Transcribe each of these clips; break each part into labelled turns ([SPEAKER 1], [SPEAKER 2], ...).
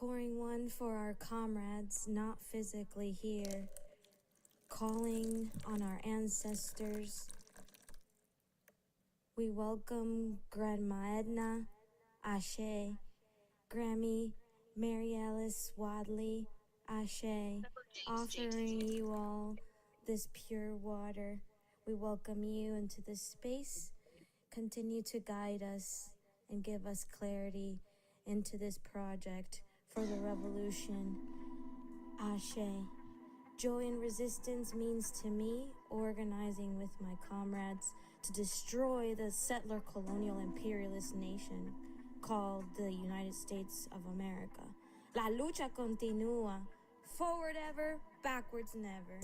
[SPEAKER 1] pouring one for our comrades not physically here, calling on our ancestors. We welcome Grandma Edna, Ashe, Grammy, Mary Alice Wadley, Ashe, offering you all this pure water. We welcome you into this space. Continue to guide us and give us clarity into this project for the revolution. Ashe. Joy and resistance means to me organizing with my comrades to destroy the settler colonial imperialist nation called the United States of America. La lucha continúa. Forward ever, backwards never.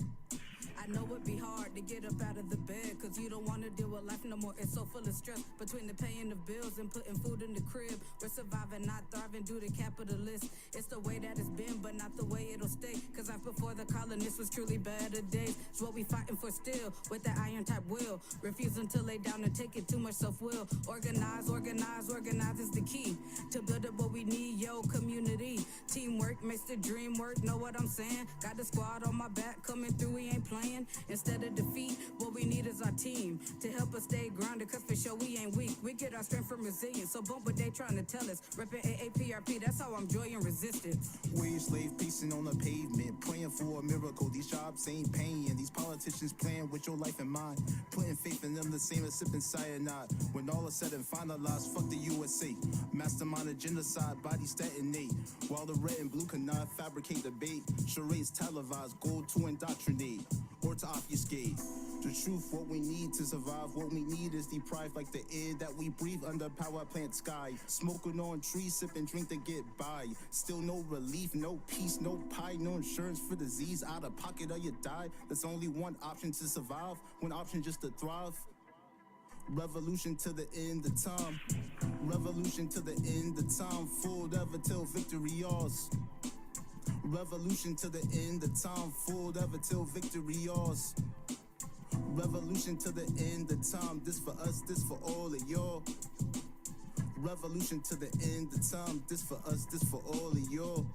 [SPEAKER 2] I know it'd be hard to get up out of the bed, cause you don't wanna deal with life no more. It's so full of stress between the paying of bills and putting food in the crib. We're surviving, not thriving due to capitalists. It's the way that it's been, but not the way it'll stay. Cause life before the colonists was truly better days. It's what we fighting for still, with that iron type will. Refusing to lay down and take it, too much self-will. Organize, organize, organize is the key to build up what we need, yo, community. Teamwork makes the dream work, know what I'm saying? Got the squad on my back, coming through, we ain't playing. Instead of defeat, what we need is our team to help us stay grounded, cause for sure we ain't weak. We get our strength from resilience, so bump what they trying to tell us. Reppin' AAPRP, that's how I'm joy and resistance.
[SPEAKER 3] Wage slave pacing on the pavement, praying for a miracle. These jobs ain't paying, these politicians playing with your life in mind. Putting faith in them the same as sipping cyanide. When all is said and finalized, fuck the USA. Mastermind of genocide, bodies detonate. While the red and blue cannot fabricate debate. Charades televised, goal to indoctrinate or to obfuscate. The truth, what we need to survive, what we need is deprived like the air that we breathe under power plant sky. Smoking on trees, sipping drink to get by. Still no relief, no peace, no pie, no insurance for disease. Out of pocket or you die. There's only one option to survive, one option just to thrive. Revolution to the end of time. Revolution to the end of time. Full ever till victory yours. Revolution to the end of time, full ever till victory yours. Revolution to the end of time, this for us, this for all of y'all. Revolution to the end of time, this for us, this for all of y'all.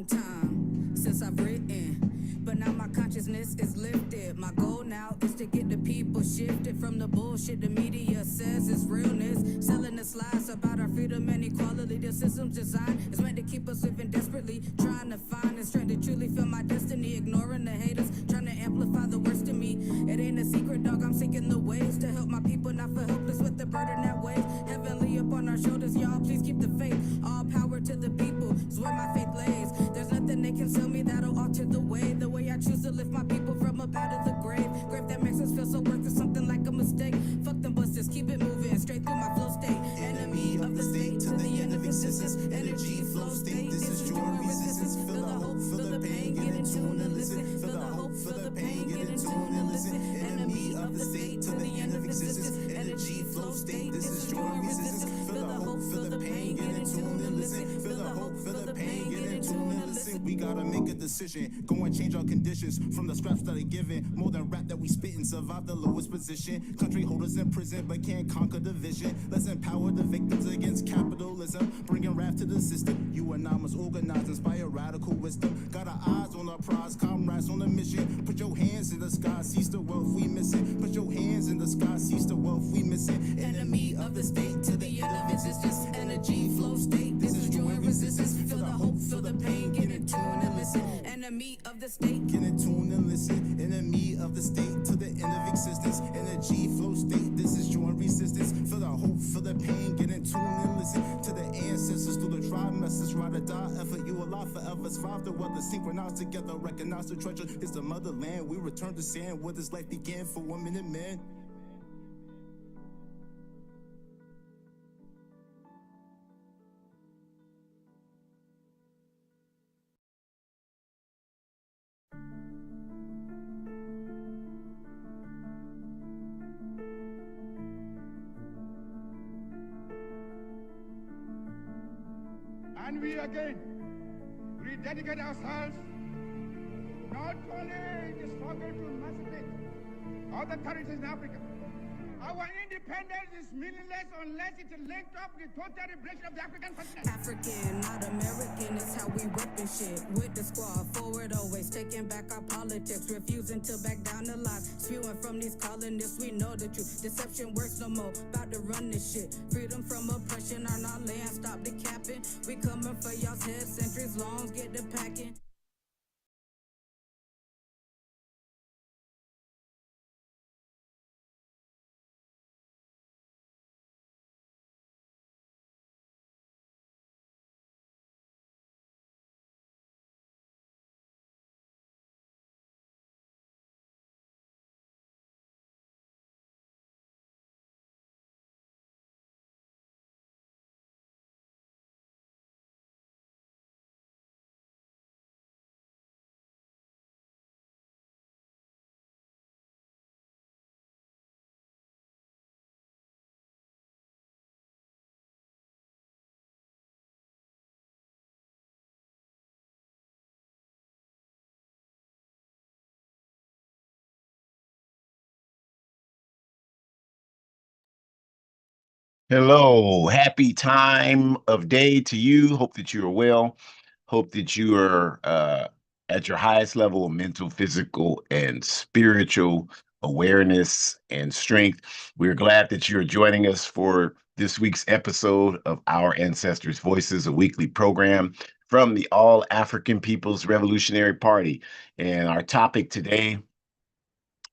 [SPEAKER 2] Time since I've written, but now my consciousness is lifted. My goal now is to get the people shifted from the bullshit the media says is realness. Selling us lies about our freedom and equality. The system's design is meant to keep us living desperately, trying to find the strength to truly feel my destiny. Ignoring the haters, trying to amplify the worst in me. It ain't a secret, dog, I'm seeking the ways to help my people, not for helpless with the burden that weighs heavenly upon our shoulders. Y'all, please keep the faith. All power to the people is where my faith lays. There's nothing they can sell me that'll alter the way I choose to lift my people from up out of the grave that makes us feel so worthless, something like a mistake. Fuck them busters, keep it moving straight through my flow state. Enemy of the state to the end of existence. Energy flow state, this is joy and resistance. Feel the hope, feel the pain, get in tune and listen. Feel the hope, feel the pain, get in tune and listen. Enemy of the state to the end of existence. Energy flow state, this is joy and resistance. Feel the hope, feel the pain, get in tune and listen. Feel the hope, feel the pain, get in tune and listen.
[SPEAKER 3] We gotta make a decision, go and change our conditions from the scraps that are given. More than rap that we spit and survive the lowest position. Country holders in prison but can't conquer the vision. Let's empower the victims against capitalism, bringing rap to the system. You and I must organize, inspire radical wisdom. Got our eyes on our prize, comrades on a mission. Put your hands in the sky, seize the wealth we missing. Put your hands in the sky, seize the wealth we missing.
[SPEAKER 2] Enemy of the state to the end of existence. Energy flow state, this is joy and resistance. Feel the hope, feel the pain, get in tune and listen. Enemy of the state,
[SPEAKER 3] get in tune and listen. Enemy of the state to the end of existence. Energy flow state, this is joy and resistance. Feel the hope, feel the pain, get in tune and listen to the ancestors through the tribe message. Ride or die, effort, you alive forever. Survive the weather, synchronize together, recognize the treasure. It's the motherland, we return to sand where this life began for women and men.
[SPEAKER 4] And we again rededicate ourselves not only in the struggle to emancipate other territories in Africa. Our independence is meaningless unless it is linked up with the total liberation of the African continent.
[SPEAKER 2] African, not American, is how we reppin' shit. With the squad, forward always, taking back our politics, refusing to back down the lies. Spewing from these colonists, we know the truth. Deception works no more, about to run this shit. Freedom from oppression on our land, stop the capping. We coming for y'all's head, centuries long, get the packing.
[SPEAKER 5] Hello, happy time of day to you. Hope that you are well. Hope that you are at your highest level of mental, physical, and spiritual awareness and strength. We're glad that you're joining us for this week's episode of Our Ancestors' Voices, a weekly program from the All African People's Revolutionary Party. And our topic today,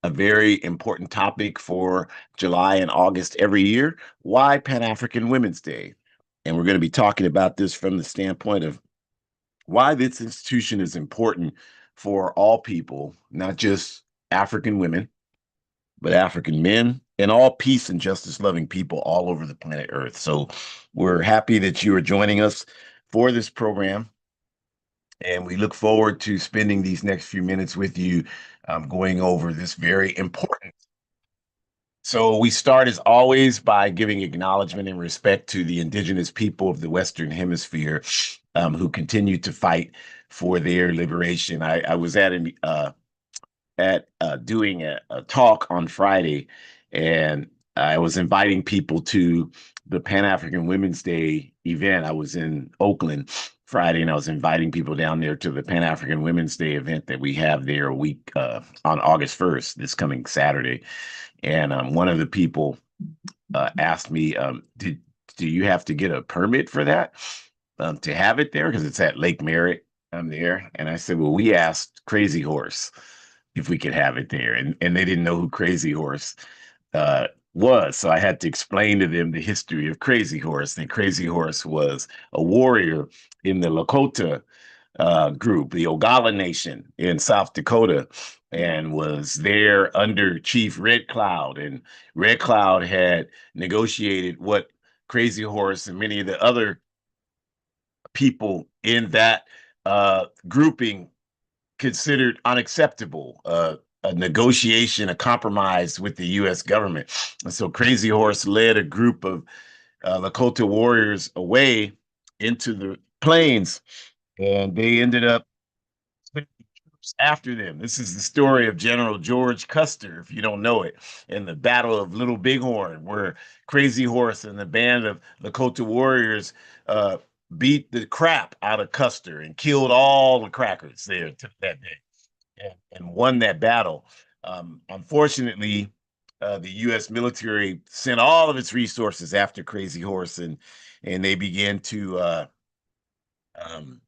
[SPEAKER 5] a very important topic for July and August every year. Why Pan African Women's Day? And we're going to be talking about this from the standpoint of why this institution is important for all people, not just African women, but African men and all peace and justice loving people all over the planet Earth. So we're happy that you are joining us for this program. And we look forward to spending these next few minutes with you, going over this very important. So we start as always by giving acknowledgement and respect to the indigenous people of the Western Hemisphere, who continue to fight for their liberation. I was doing a talk on Friday, and I was inviting people to the Pan African Women's Day event. I was in Oakland Friday, and I was inviting people down there to the Pan African Women's Day event that we have there a week on August 1st, this coming Saturday. And one of the people asked me, do you have to get a permit for that to have it there? Because it's at Lake Merritt there. And I said, well, we asked Crazy Horse if we could have it there. And they didn't know who Crazy Horse was. So I had to explain to them the history of Crazy Horse. And Crazy Horse was a warrior in the Lakota group, the Oglala Nation in South Dakota, and was there under Chief Red Cloud. And Red Cloud had negotiated what Crazy Horse and many of the other people in that grouping considered unacceptable. A negotiation, a compromise with the U.S. government. And so Crazy Horse led a group of Lakota warriors away into the plains, and they ended up after them. This is the story of General George Custer, if you don't know it, in the Battle of Little Bighorn, where Crazy Horse and the band of Lakota warriors beat the crap out of Custer and killed all the crackers there that day and won that battle. Unfortunately, the U.S. military sent all of its resources after Crazy Horse, and they began to um,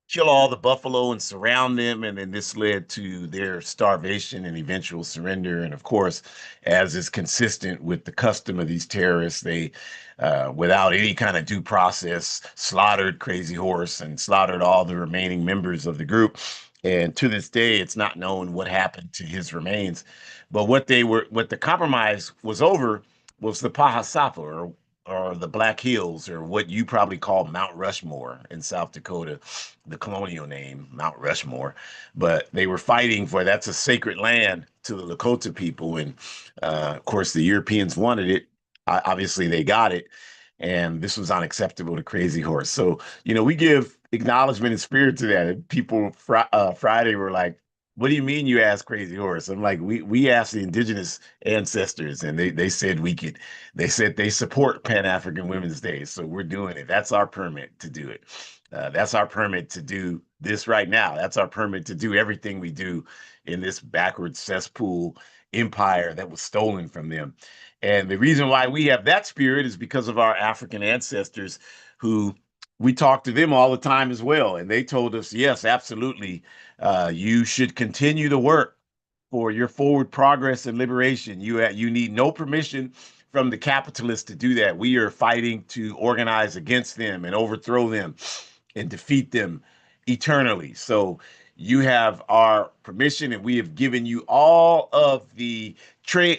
[SPEAKER 5] kill all the buffalo and surround them. And then this led to their starvation and eventual surrender. And of course, as is consistent with the custom of these terrorists, they, without any kind of due process, slaughtered Crazy Horse and slaughtered all the remaining members of the group. And to this day, it's not known what happened to his remains. But what the compromise was over was the Pahasapa, or the Black Hills, or what you probably call Mount Rushmore in South Dakota, the colonial name, Mount Rushmore. But they were fighting for that's a sacred land to the Lakota people. And of course, the Europeans wanted it. Obviously, they got it. And this was unacceptable to Crazy Horse. So, we give acknowledgement and spirit to that. And people Friday were like, what do you mean you asked Crazy Horse? I'm like, we asked the indigenous ancestors, and they said we could. They said they support Pan African Women's Day, so we're doing it. That's our permit to do it. That's our permit to do this right now. That's our permit to do everything we do in this backward cesspool empire that was stolen from them. And the reason why we have that spirit is because of our African ancestors who we talk to them all the time as well. And they told us, yes, absolutely, you should continue the work for your forward progress and liberation. You need no permission from the capitalists to do that. We are fighting to organize against them and overthrow them and defeat them eternally. So you have our permission, and we have given you all of the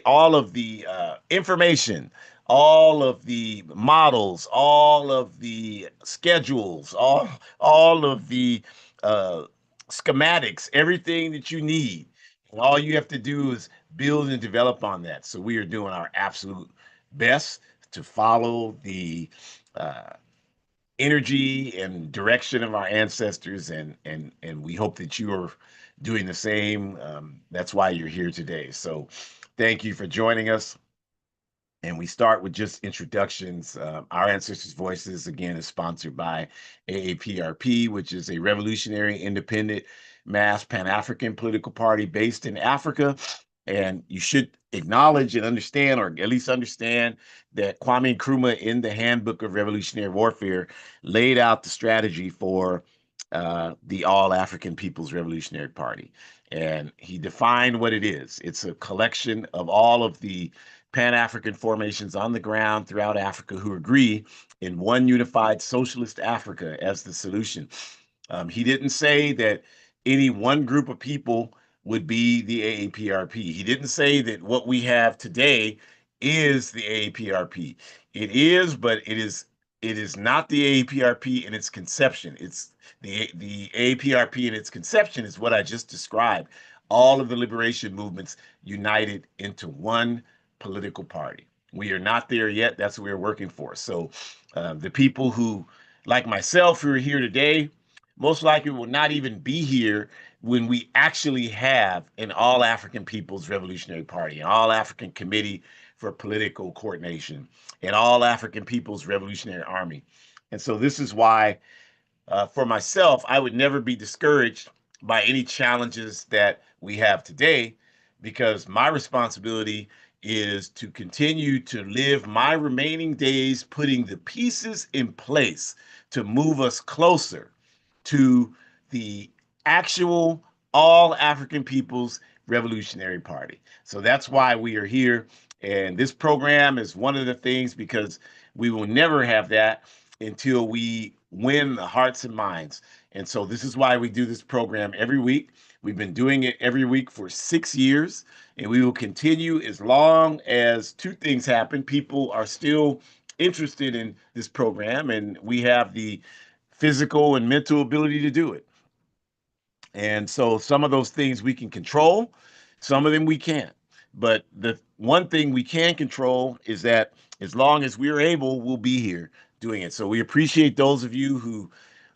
[SPEAKER 5] all of the information, all of the models, all of the schedules, all of the uh, schematics, everything that you need. And all you have to do is build and develop on that. So we are doing our absolute best to follow the uh, energy and direction of our ancestors, and we hope that you are doing the same. That's why you're here today. So thank you for joining us. And we start with just introductions. Our Ancestors' Voices, again, is sponsored by AAPRP, which is a revolutionary, independent, mass Pan-African political party based in Africa. And you should acknowledge and understand, or at least understand, that Kwame Nkrumah, in the Handbook of Revolutionary Warfare, laid out the strategy for the All African People's Revolutionary Party. And he defined what it is. It's a collection of all of the Pan-African formations on the ground throughout Africa who agree in one unified socialist Africa as the solution. He didn't say that any one group of people would be the AAPRP. He didn't say that what we have today is the AAPRP. It is, but it is not the AAPRP in its conception. It's the AAPRP in its conception is what I just described. All of the liberation movements united into one political party. We are not there yet. That's what we're working for. So the people who, like myself, who are here today, most likely will not even be here when we actually have an All African People's Revolutionary Party, an All African Committee for Political Coordination, an All African People's Revolutionary Army. And so this is why, for myself, I would never be discouraged by any challenges that we have today, because my responsibility is to continue to live my remaining days putting the pieces in place to move us closer to the actual All African People's Revolutionary Party. So that's why we are here. And this program is one of the things, because we will never have that until we win the hearts and minds. And so this is why we do this program every week. We've been doing it every week for 6 years, and we will continue as long as two things happen. People are still interested in this program, and we have the physical and mental ability to do it. And so some of those things we can control, some of them we can't. But the one thing we can control is that as long as we're able, we'll be here doing it. So we appreciate those of you who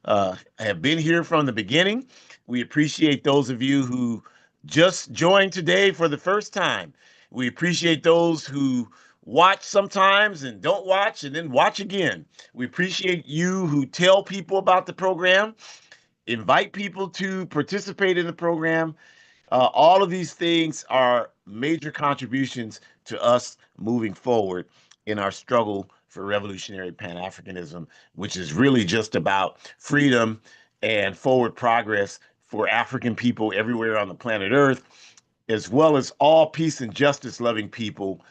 [SPEAKER 5] have been here from the beginning. We appreciate those of you who just joined today for the first time. We appreciate those who watch sometimes and don't watch and then watch again. We appreciate you who tell people about the program, invite people to participate in the program. All of these things are major contributions to us moving forward in our struggle for revolutionary Pan-Africanism, which is really just about freedom and forward progress for African people everywhere on the planet Earth, as well as all peace and justice loving people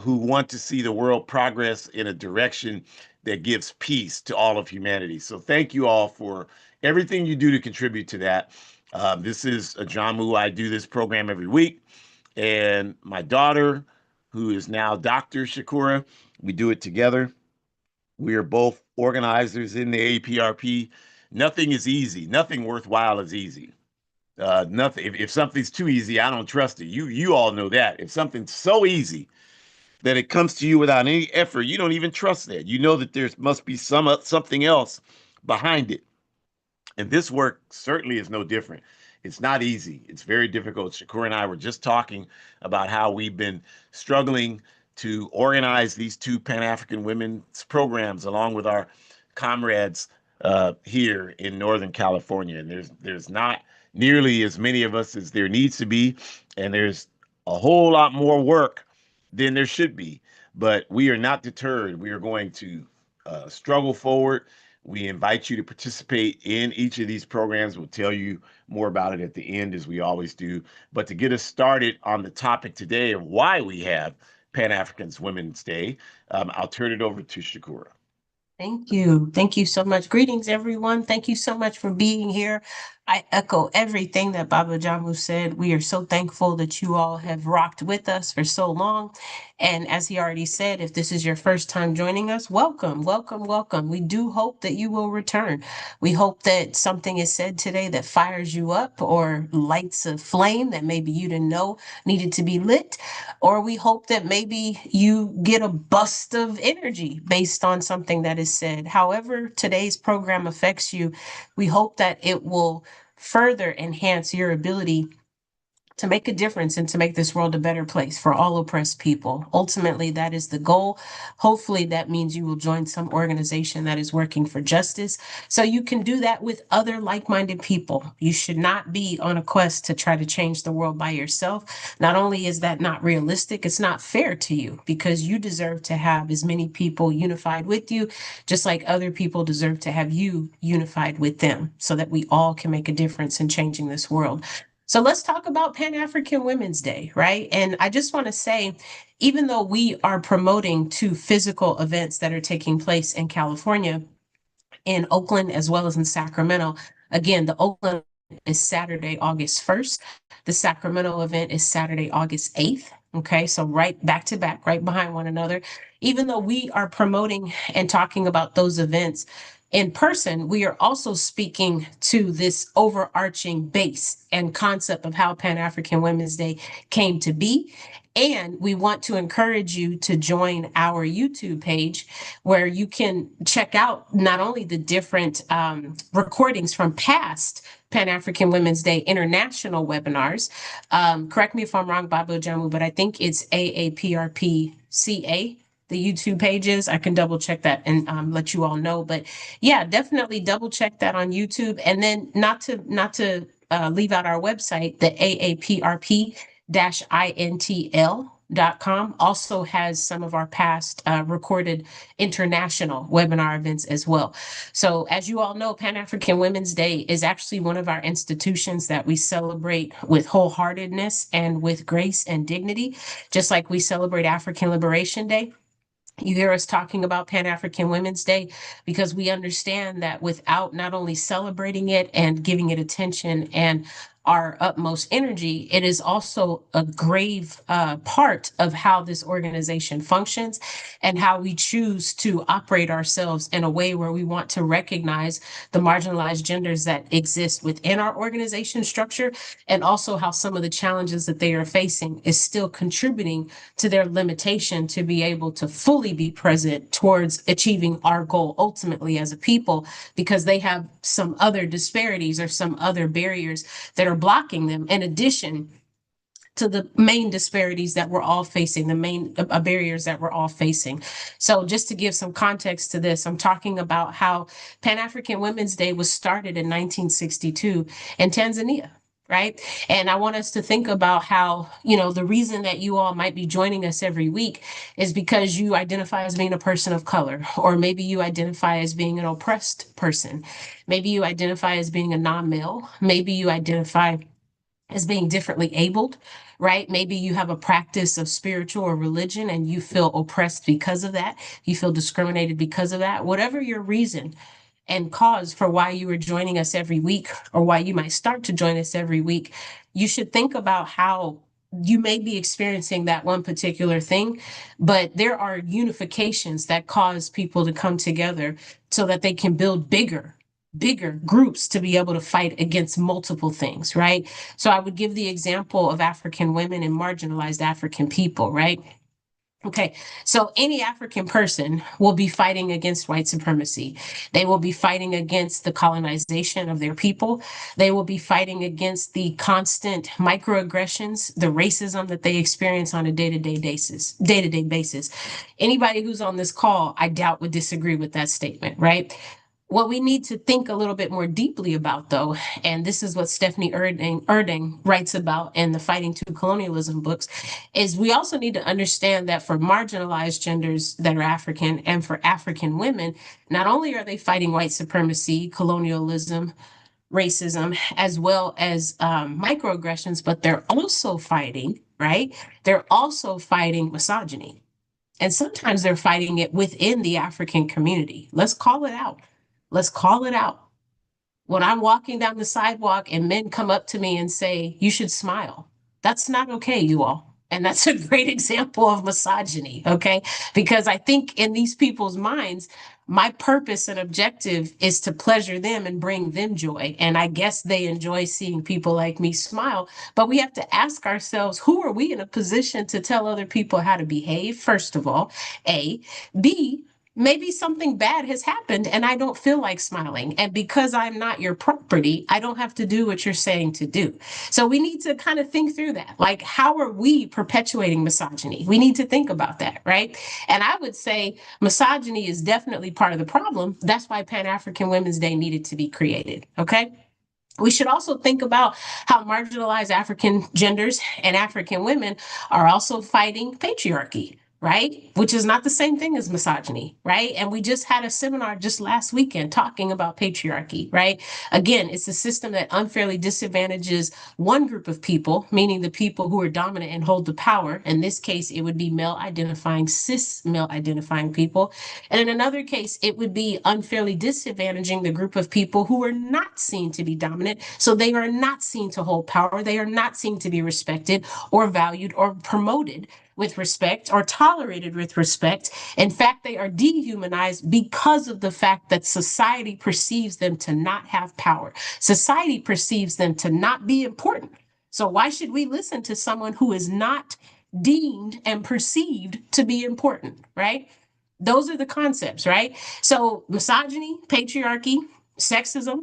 [SPEAKER 5] who want to see the world progress in a direction that gives peace to all of humanity. So thank you all for everything you do to contribute to that. This is Ajamu. I do this program every week. And my daughter, who is now Dr. Shakura, we do it together. We are both organizers in the APRP. Nothing is easy. Nothing worthwhile is easy. Nothing. If something's too easy, I don't trust it. You all know that. If something's so easy, that it comes to you without any effort, you don't even trust that. You know that there must be something else behind it. And this work certainly is no different. It's not easy. It's very difficult. Shakur and I were just talking about how we've been struggling to organize these two Pan African women's programs along with our comrades here in Northern California. And there's not nearly as many of us as there needs to be, and there's a whole lot more work than there should be. But we are not deterred. We are going to struggle forward. We invite you to participate in each of these programs. We'll tell you more about it at the end, as we always do. But to get us started on the topic today of why we have Pan African's Women's Day, I'll turn it over to Shakura.
[SPEAKER 6] Thank you. Thank you so much. Greetings, everyone. Thank you so much for being here. I echo everything that Baba Jamu said. We are so thankful that you all have rocked with us for so long. And as he already said, if this is your first time joining us, welcome, welcome, welcome. We do hope that you will return. We hope that something is said today that fires you up or lights a flame that maybe you didn't know needed to be lit. Or we hope that maybe you get a bust of energy based on something that is said. However, today's program affects you, we hope that it will further enhance your ability to make a difference and to make this world a better place for all oppressed people. Ultimately, that is the goal. Hopefully, that means you will join some organization that is working for justice so you can do that with other like minded people. You should not be on a quest to try to change the world by yourself. Not only is that not realistic, it's not fair to you because you deserve to have as many people unified with you, just like other people deserve to have you unified with them so that we all can make a difference in changing this world. So let's talk about Pan African Women's Day, right? And I just want to say, even though we are promoting two physical events that are taking place in California, in Oakland as well as in Sacramento, again, the Oakland is Saturday, August 1st. The Sacramento event is Saturday, August 8th. Okay, so right back to back, right behind one another. Even though we are promoting and talking about those events in person, we are also speaking to this overarching base and concept of how Pan African Women's Day came to be. And we want to encourage you to join our YouTube page where you can check out not only the different recordings from past Pan African Women's Day international webinars. Correct me if I'm wrong, Babu Jamu, but I think it's AAPRPCA. The YouTube pages. I can double check that and let you all know. But yeah, definitely double check that on YouTube. And then not to leave out our website, the AAPRP-INTL.com also has some of our past recorded international webinar events as well. So as you all know, Pan African Women's Day is actually one of our institutions that we celebrate with wholeheartedness and with grace and dignity, just like we celebrate African Liberation Day. You hear us talking about Pan African Women's Day because we understand that without not only celebrating it and giving it attention and our utmost energy, it is also a grave part of how this organization functions and how we choose to operate ourselves in a way where we want to recognize the marginalized genders that exist within our organization structure, and also how some of the challenges that they are facing is still contributing to their limitation to be able to fully be present towards achieving our goal ultimately as a people, because they have some other disparities or some other barriers that are blocking them in addition to the main disparities that we're all facing, the main barriers that we're all facing. So just to give some context to this, I'm talking about how Pan-African Women's Day was started in 1962 in Tanzania. Right. And I want us to think about how, the reason that you all might be joining us every week is because you identify as being a person of color, or maybe you identify as being an oppressed person. Maybe you identify as being a non-male. Maybe you identify as being differently abled, right? Maybe you have a practice of spiritual or religion and you feel oppressed because of that. You feel discriminated because of that. Whatever your reason and cause for why you are joining us every week, or why you might start to join us every week, you should think about how you may be experiencing that one particular thing, but there are unifications that cause people to come together so that they can build bigger groups to be able to fight against multiple things, right? So I would give the example of African women and marginalized African people, right? Okay, so any African person will be fighting against white supremacy. They will be fighting against the colonization of their people. They will be fighting against the constant microaggressions, the racism that they experience on a day-to-day basis. Day-to-day basis. Anybody who's on this call, I doubt would disagree with that statement, right? What we need to think a little bit more deeply about, though, and this is what Stephanie Erding writes about in the Fighting to Colonialism books, is we also need to understand that for marginalized genders that are African and for African women, not only are they fighting white supremacy, colonialism, racism, as well as microaggressions, but they're also fighting, right? They're also fighting misogyny. And sometimes they're fighting it within the African community. Let's call it out. Let's call it out. When I'm walking down the sidewalk and men come up to me and say, you should smile, that's not okay, you all. And that's a great example of misogyny, okay? Because I think in these people's minds, my purpose and objective is to pleasure them and bring them joy. And I guess they enjoy seeing people like me smile. But we have to ask ourselves, who are we in a position to tell other people how to behave, first of all? A. B, maybe something bad has happened and I don't feel like smiling. And because I'm not your property, I don't have to do what you're saying to do. So we need to kind of think through that. Like, how are we perpetuating misogyny? We need to think about that, right? And I would say misogyny is definitely part of the problem. That's why Pan-African Women's Day needed to be created, okay? We should also think about how marginalized African genders and African women are also fighting patriarchy, right? Which is not the same thing as misogyny, right? And we just had a seminar just last weekend talking about patriarchy, right? Again, it's a system that unfairly disadvantages one group of people, meaning the people who are dominant and hold the power. In this case, it would be male identifying, cis male identifying people. And in another case, it would be unfairly disadvantaging the group of people who are not seen to be dominant. So they are not seen to hold power. They are not seen to be respected or valued or promoted with respect or tolerated with respect. In fact, they are dehumanized because of the fact that society perceives them to not have power. Society perceives them to not be important. So why should we listen to someone who is not deemed and perceived to be important, right? Those are the concepts, right? So misogyny, patriarchy, sexism,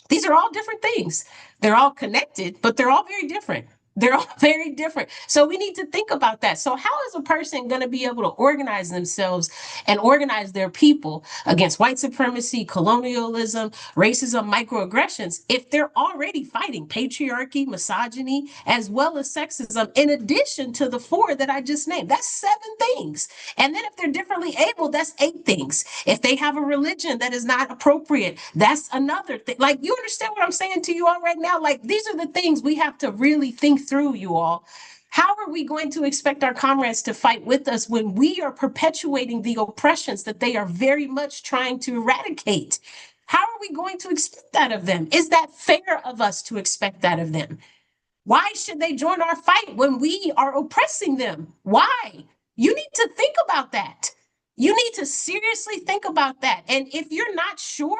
[SPEAKER 6] these are all different things. They're all connected, but they're all very different. They're all very different. So we need to think about that. So how is a person going to be able to organize themselves and organize their people against white supremacy, colonialism, racism, microaggressions, if they're already fighting patriarchy, misogyny, as well as sexism, in addition to the four that I just named? That's 7 things. And then if they're differently able, that's 8 things. If they have a religion that is not appropriate, that's another thing. Like, you understand what I'm saying to you all right now? Like, these are the things we have to really think through, you all. How are we going to expect our comrades to fight with us when we are perpetuating the oppressions that they are very much trying to eradicate? How are we going to expect that of them? Is that fair of us to expect that of them? Why should they join our fight when we are oppressing them? Why? You need to think about that. You need to seriously think about that. And if you're not sure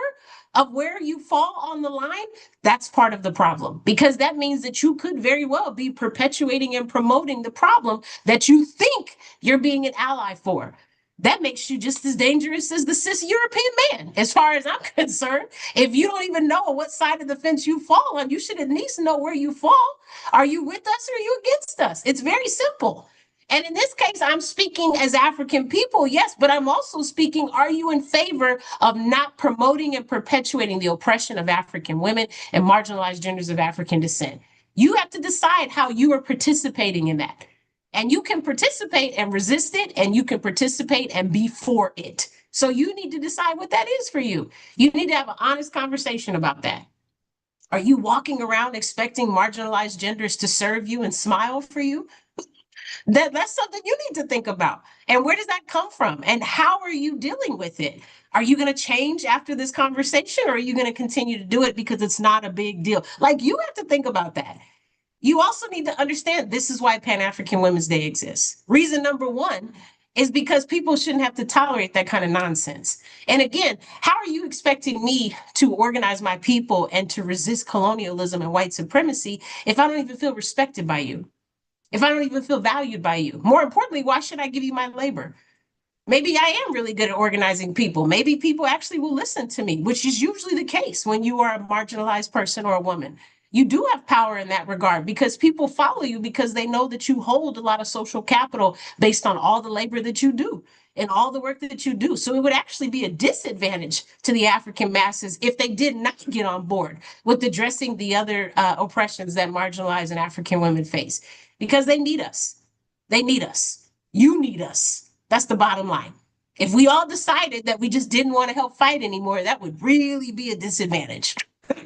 [SPEAKER 6] of where you fall on the line, that's part of the problem, because that means that you could very well be perpetuating and promoting the problem that you think you're being an ally for. That makes you just as dangerous as the cis European man, as far as I'm concerned. If you don't even know what side of the fence you fall on, you should at least know where you fall. Are you with us or are you against us? It's very simple. And in this case, I'm speaking as African people, yes, but I'm also speaking, are you in favor of not promoting and perpetuating the oppression of African women and marginalized genders of African descent? You have to decide how you are participating in that. And you can participate and resist it, and you can participate and be for it. So you need to decide what that is for you. You need to have an honest conversation about that. Are you walking around expecting marginalized genders to serve you and smile for you? That's something you need to think about. And where does that come from? And how are you dealing with it? Are you going to change after this conversation, or are you going to continue to do it because it's not a big deal? Like, you have to think about that. You also need to understand this is why Pan-African Women's Day exists. Reason number 1 is because people shouldn't have to tolerate that kind of nonsense. And again, how are you expecting me to organize my people and to resist colonialism and white supremacy if I don't even feel respected by you? If I don't even feel valued by you? More importantly, why should I give you my labor? Maybe I am really good at organizing people. Maybe people actually will listen to me, which is usually the case when you are a marginalized person or a woman. You do have power in that regard because people follow you because they know that you hold a lot of social capital based on all the labor that you do and all the work that you do. So it would actually be a disadvantage to the African masses if they did not get on board with addressing the other oppressions that marginalized and African women face because they need us. They need us. You need us. That's the bottom line. If we all decided that we just didn't want to help fight anymore, that would really be a disadvantage.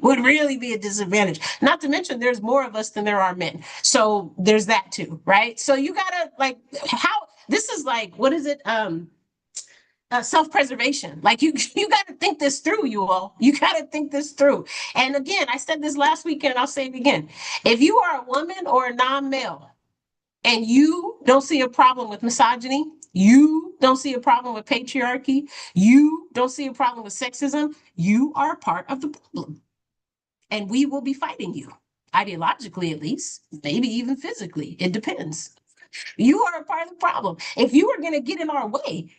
[SPEAKER 6] Would really be a disadvantage. Not to mention, there's more of us than there are men. So there's that too, right? So you gotta like how this is like what is it? Self-preservation. Like you got to think this through, you all. You got to think this through. And again, I said this last weekend. I'll say it again. If you are a woman or a non-male and you don't see a problem with misogyny, you don't see a problem with patriarchy, you don't see a problem with sexism, you are a part of the problem. And we will be fighting you, ideologically at least, maybe even physically. It depends. You are a part of the problem. If you are going to get in our way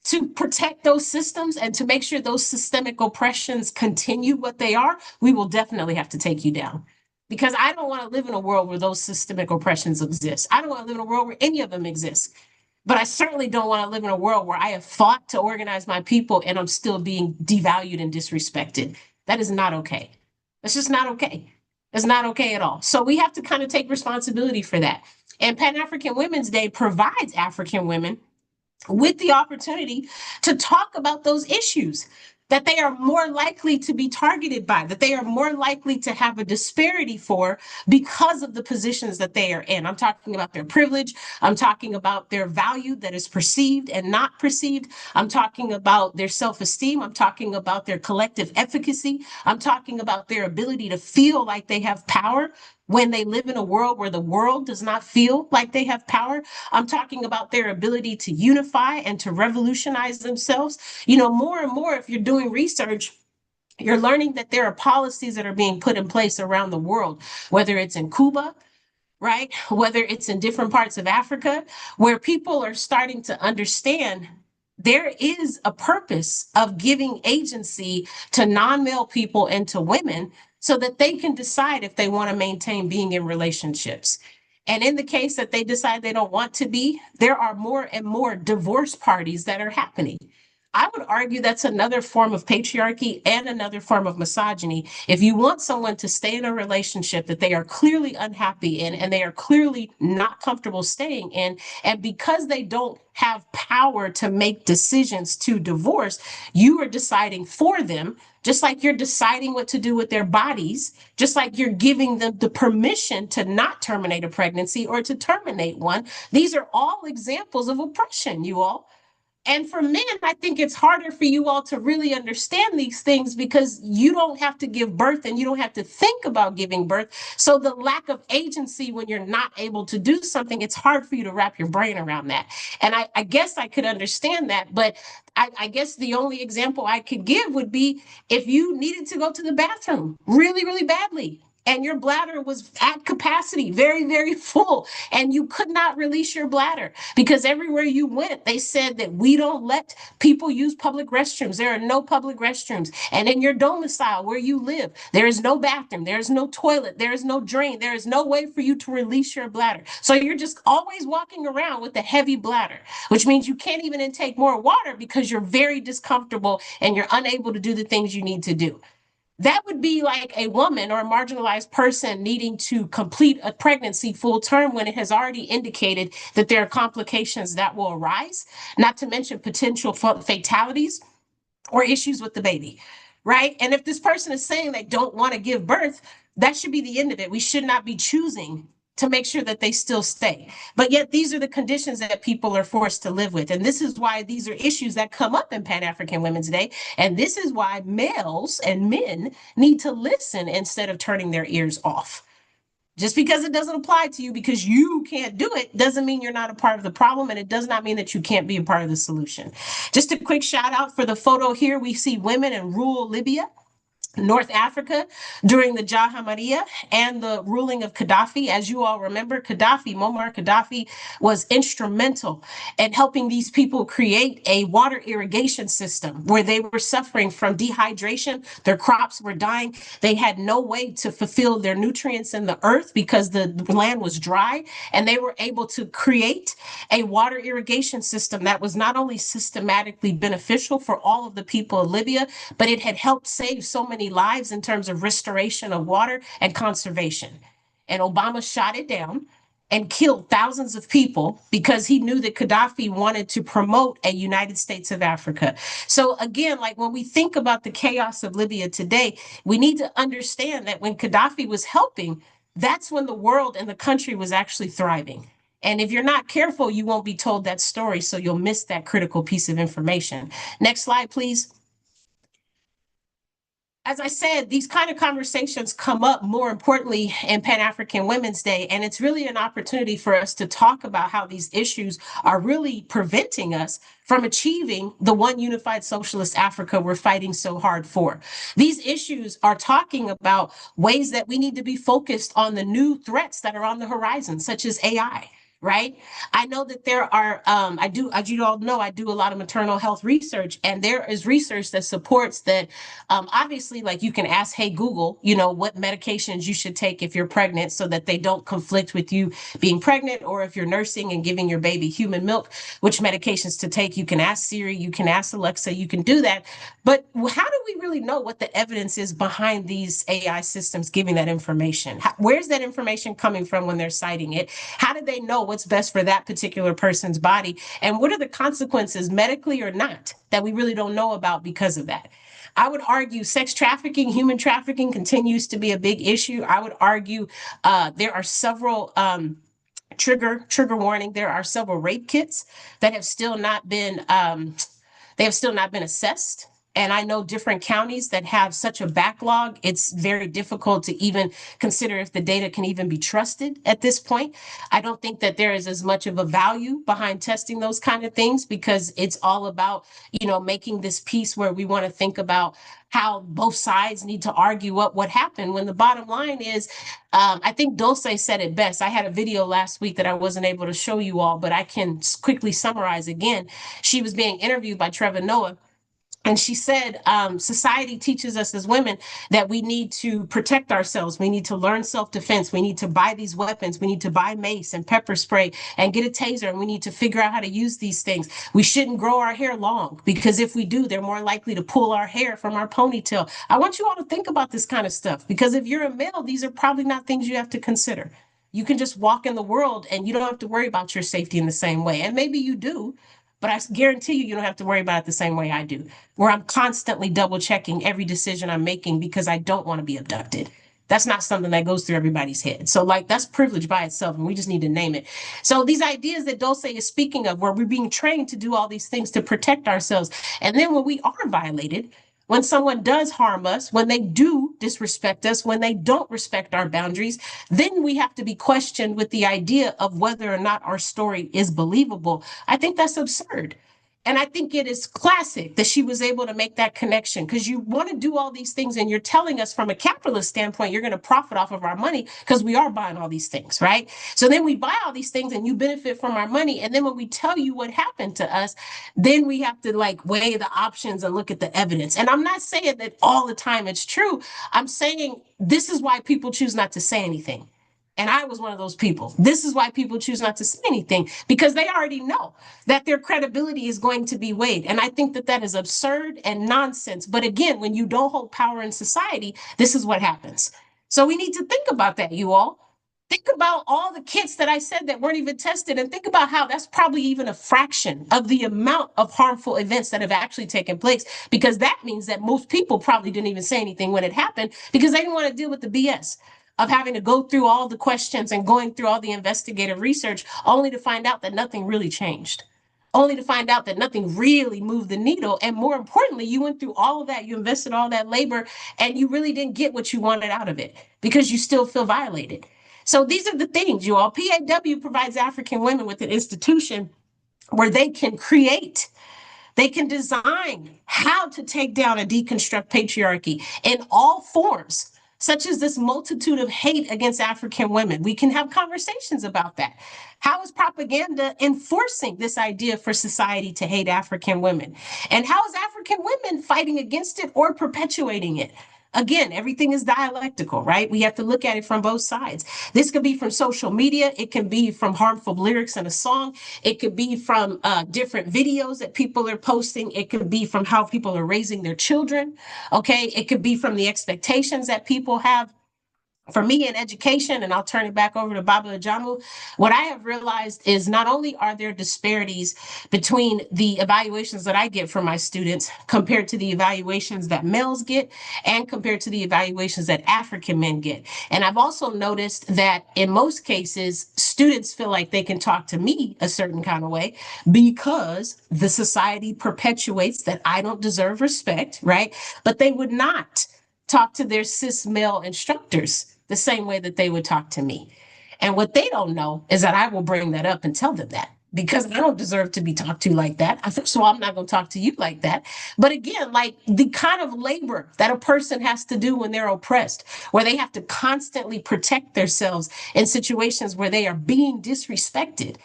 [SPEAKER 6] to protect those systems and to make sure those systemic oppressions continue what they are, we will definitely have to take you down. Because I don't want to live in a world where those systemic oppressions exist. I don't want to live in a world where any of them exist. But I certainly don't want to live in a world where I have fought to organize my people and I'm still being devalued and disrespected. That is not okay. That's just not okay. It's not okay at all. So we have to kind of take responsibility for that. And Pan African Women's Day provides African women with the opportunity to talk about those issues that they are more likely to be targeted by, that they are more likely to have a disparity for because of the positions that they are in. I'm talking about their privilege. I'm talking about their value that is perceived and not perceived. I'm talking about their self-esteem. I'm talking about their collective efficacy. I'm talking about their ability to feel like they have power when they live in a world where the world does not feel like they have power. I'm talking about their ability to unify and to revolutionize themselves. You know, more and more, if you're doing research, you're learning that there are policies that are being put in place around the world, whether it's in Cuba, right? Whether it's in different parts of Africa, where people are starting to understand there is a purpose of giving agency to non-male people and to women so that they can decide if they want to maintain being in relationships. And in the case that they decide they don't want to be, there are more and more divorce parties that are happening. I would argue that's another form of patriarchy and another form of misogyny. If you want someone to stay in a relationship that they are clearly unhappy in and they are clearly not comfortable staying in, and because they don't have power to make decisions to divorce, you are deciding for them, just like you're deciding what to do with their bodies, just like you're giving them the permission to not terminate a pregnancy or to terminate one. These are all examples of oppression, you all. And for men, I think it's harder for you all to really understand these things because you don't have to give birth and you don't have to think about giving birth. So the lack of agency when you're not able to do something, it's hard for you to wrap your brain around that. And I guess I could understand that, but I guess the only example I could give would be if you needed to go to the bathroom really, really badly and your bladder was at capacity, very, very full, and you could not release your bladder because everywhere you went, they said that we don't let people use public restrooms. There are no public restrooms. And in your domicile where you live, there is no bathroom, there is no toilet, there is no drain, there is no way for you to release your bladder. So you're just always walking around with a heavy bladder, which means you can't even intake more water because you're very discomfortable and you're unable to do the things you need to do. That would be like a woman or a marginalized person needing to complete a pregnancy full term when it has already indicated that there are complications that will arise, not to mention potential fatalities or issues with the baby, right? And if this person is saying they don't want to give birth, that should be the end of it. We should not be choosing to make sure that they still stay. But yet these are the conditions that people are forced to live with. And this is why these are issues that come up in Pan-African Women's Day. And this is why males and men need to listen instead of turning their ears off. Just because it doesn't apply to you because you can't do it doesn't mean you're not a part of the problem, and it does not mean that you can't be a part of the solution. Just a quick shout out for the photo here. We see women in rural Libya North Africa during the Jahamaria and the ruling of Gaddafi. As you all remember, Muammar Gaddafi, was instrumental in helping these people create a water irrigation system where they were suffering from dehydration. Their crops were dying. They had no way to fulfill their nutrients in the earth because the land was dry. And they were able to create a water irrigation system that was not only systematically beneficial for all of the people of Libya, but it had helped save so many lives in terms of restoration of water and conservation. And Obama shot it down and killed thousands of people because he knew that Gaddafi wanted to promote a United States of Africa. So again, like when we think about the chaos of Libya today, we need to understand that when Gaddafi was helping, that's when the world and the country was actually thriving. And if you're not careful, you won't be told that story, so you'll miss that critical piece of information. Next slide, please. As I said, these kind of conversations come up more importantly in Pan-African Women's Day, and it's really an opportunity for us to talk about how these issues are really preventing us from achieving the one unified socialist Africa we're fighting so hard for. These issues are talking about ways that we need to be focused on the new threats that are on the horizon, such as AI. Right? I know that there are, as you all know, I do a lot of maternal health research, and there is research that supports that. Obviously, like you can ask, hey, Google, what medications you should take if you're pregnant so that they don't conflict with you being pregnant, or if you're nursing and giving your baby human milk, which medications to take. You can ask Siri, you can ask Alexa, you can do that. But how do we really know what the evidence is behind these AI systems giving that information? Where's that information coming from when they're citing it? How do they know what's best for that particular person's body? And what are the consequences, medically or not, that we really don't know about because of that? I would argue sex trafficking, human trafficking continues to be a big issue. I would argue there are several trigger warning. There are several rape kits that have still not been assessed. And I know different counties that have such a backlog, it's very difficult to even consider if the data can even be trusted at this point. I don't think that there is as much of a value behind testing those kind of things, because it's all about, making this piece where we want to think about how both sides need to argue what happened, when the bottom line is, I think Dulce said it best. I had a video last week that I wasn't able to show you all, but I can quickly summarize again. She was being interviewed by Trevor Noah, and she said, society teaches us as women that we need to protect ourselves. We need to learn self-defense. We need to buy these weapons. We need to buy mace and pepper spray and get a taser. And we need to figure out how to use these things. We shouldn't grow our hair long, because if we do, they're more likely to pull our hair from our ponytail. I want you all to think about this kind of stuff, because if you're a male, these are probably not things you have to consider. You can just walk in the world and you don't have to worry about your safety in the same way. And maybe you do, but I guarantee you don't have to worry about it the same way I do, where I'm constantly double checking every decision I'm making because I don't want to be abducted. That's not something that goes through everybody's head. So that's privilege by itself, and we just need to name it. So these ideas that Dulce is speaking of, where we're being trained to do all these things to protect ourselves, and then when we are violated, when someone does harm us, when they do disrespect us, when they don't respect our boundaries, then we have to be questioned with the idea of whether or not our story is believable. I think that's absurd. And I think it is classic that she was able to make that connection, because you want to do all these things and you're telling us from a capitalist standpoint, you're going to profit off of our money because we are buying all these things, right? So then we buy all these things and you benefit from our money. And then when we tell you what happened to us, then we have to weigh the options and look at the evidence. And I'm not saying that all the time it's true. I'm saying this is why people choose not to say anything. And I was one of those people. This is why people choose not to say anything, because they already know that their credibility is going to be weighed. And I think that that is absurd and nonsense. But again, when you don't hold power in society, this is what happens. So we need to think about that, you all. Think about all the kits that I said that weren't even tested, and think about how that's probably even a fraction of the amount of harmful events that have actually taken place, because that means that most people probably didn't even say anything when it happened because they didn't want to deal with the BS of having to go through all the questions and going through all the investigative research, only to find out that nothing really changed, only to find out that nothing really moved the needle. And more importantly, you went through all of that, you invested all that labor, and you really didn't get what you wanted out of it because you still feel violated. So these are the things, you all. PAW provides African women with an institution where they can create They can design how to take down and deconstruct patriarchy in all forms, such as this multitude of hate against African women. We can have conversations about that. How is propaganda enforcing this idea for society to hate African women? And how is African women fighting against it or perpetuating it? Again, everything is dialectical, right? We have to look at it from both sides. This could be from social media. It can be from harmful lyrics in a song. It could be from different videos that people are posting. It could be from how people are raising their children. Okay. It could be from the expectations that people have. For me in education, and I'll turn it back over to Baba Ajamu, what I have realized is not only are there disparities between the evaluations that I get from my students compared to the evaluations that males get and compared to the evaluations that African men get. And I've also noticed that in most cases, students feel like they can talk to me a certain kind of way because the society perpetuates that I don't deserve respect, right? But they would not talk to their cis male instructors the same way that they would talk to me. And what they don't know is that I will bring that up and tell them that because I don't deserve to be talked to like that. So I'm not going to talk to you like that. But again, like the kind of labor that a person has to do when they're oppressed, where they have to constantly protect themselves in situations where they are being disrespected.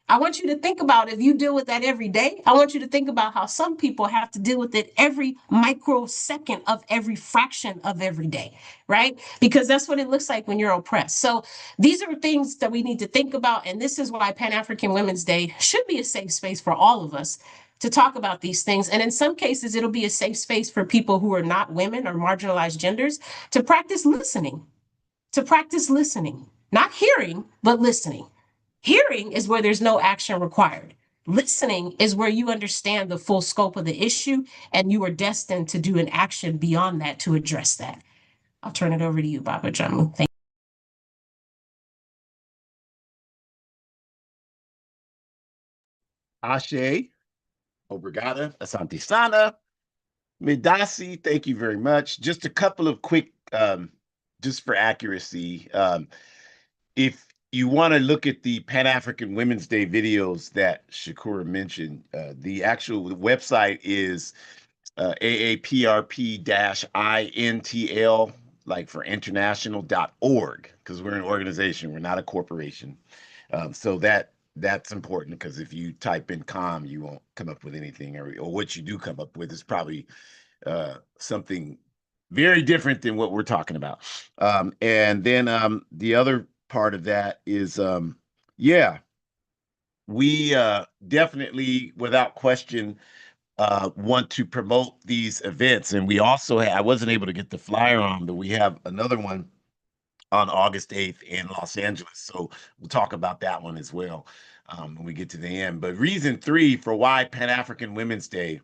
[SPEAKER 6] I want you to think about if you deal with that every day. I want you to think about how some people have to deal with it every microsecond of every fraction of every day, right? Because that's what it looks like when you're oppressed. So these are things that we need to think about. And this is why Pan African Women's Day should be a safe space for all of us to talk about these things. And in some cases, it'll be a safe space for people who are not women or marginalized genders to practice listening, not hearing, but listening. Hearing is where there's no action required. Listening is where you understand the full scope of the issue and you are destined to do an action beyond that to address that. I'll turn it over to you, Baba Jamu. Thank
[SPEAKER 5] Ashe, Obrigada, Asante Sana, Midasi, thank you very much. Just a couple of quick, just for accuracy. If you want to look at the Pan African Women's Day videos that Shakura mentioned, the actual website is AAPRP-INTL, like for international.org, because we're an organization, we're not a corporation. So that's important because if you type in com, you won't come up with anything, or what you do come up with is probably something very different than what we're talking about. And then the other part of that is, yeah, we definitely, without question, want to promote these events. And we also, I wasn't able to get the flyer on, but we have another one on August 8th in Los Angeles. So we'll talk about that one as well when we get to the end. But reason three for why Pan African Women's Day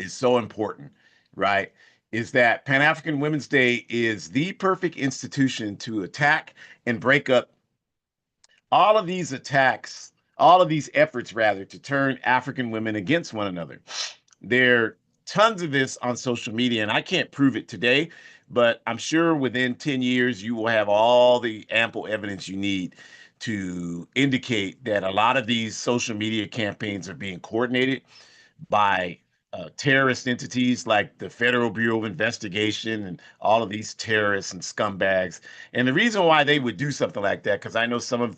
[SPEAKER 5] is so important, right? Is that Pan African Women's Day is the perfect institution to attack and break up all of these attacks, all of these efforts, rather, to turn African women against one another. There are tons of this on social media, and I can't prove it today, but I'm sure within 10 years, you will have all the ample evidence you need to indicate that a lot of these social media campaigns are being coordinated by terrorist entities like the Federal Bureau of Investigation and all of these terrorists and scumbags. And the reason why they would do something like that, because I know some of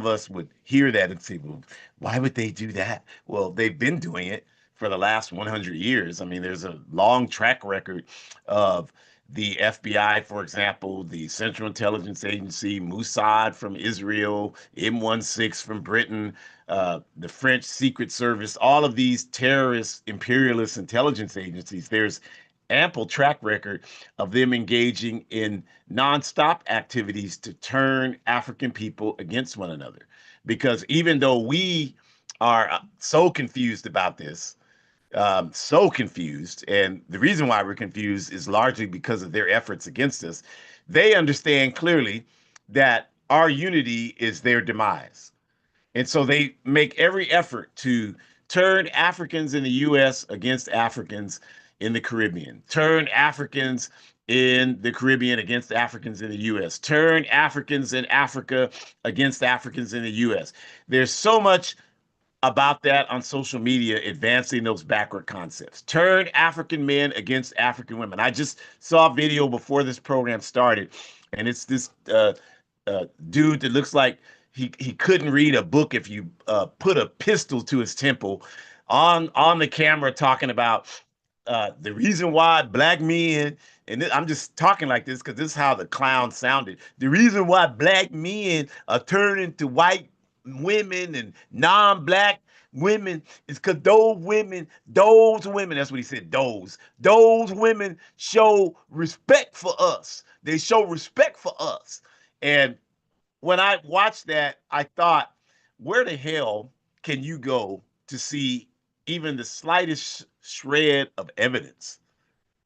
[SPEAKER 5] us would hear that and say, well, why would they do that? Well, they've been doing it for the last 100 years. I mean, there's a long track record of the FBI, for example, the Central Intelligence Agency, Mossad from Israel, M16 from Britain, the French Secret Service, all of these terrorist, imperialist intelligence agencies. There's ample track record of them engaging in nonstop activities to turn African people against one another. Because even though we are so confused about this, so confused. And the reason why we're confused is largely because of their efforts against us. They understand clearly that our unity is their demise. And so they make every effort to turn Africans in the US against Africans in the Caribbean, turn Africans in the Caribbean against Africans in the US, turn Africans in Africa against Africans in the US. There's so much about that on social media, advancing those backward concepts. Turn African men against African women. I just saw a video before this program started, and it's this dude that looks like he couldn't read a book if you put a pistol to his temple on the camera talking about the reason why black men, and I'm just talking like this because this is how the clown sounded. The reason why black men are turning to white women and non-black women is because those women, that's what he said, those women show respect for us. They show respect for us. And when I watched that, I thought, where the hell can you go to see even the slightest shred of evidence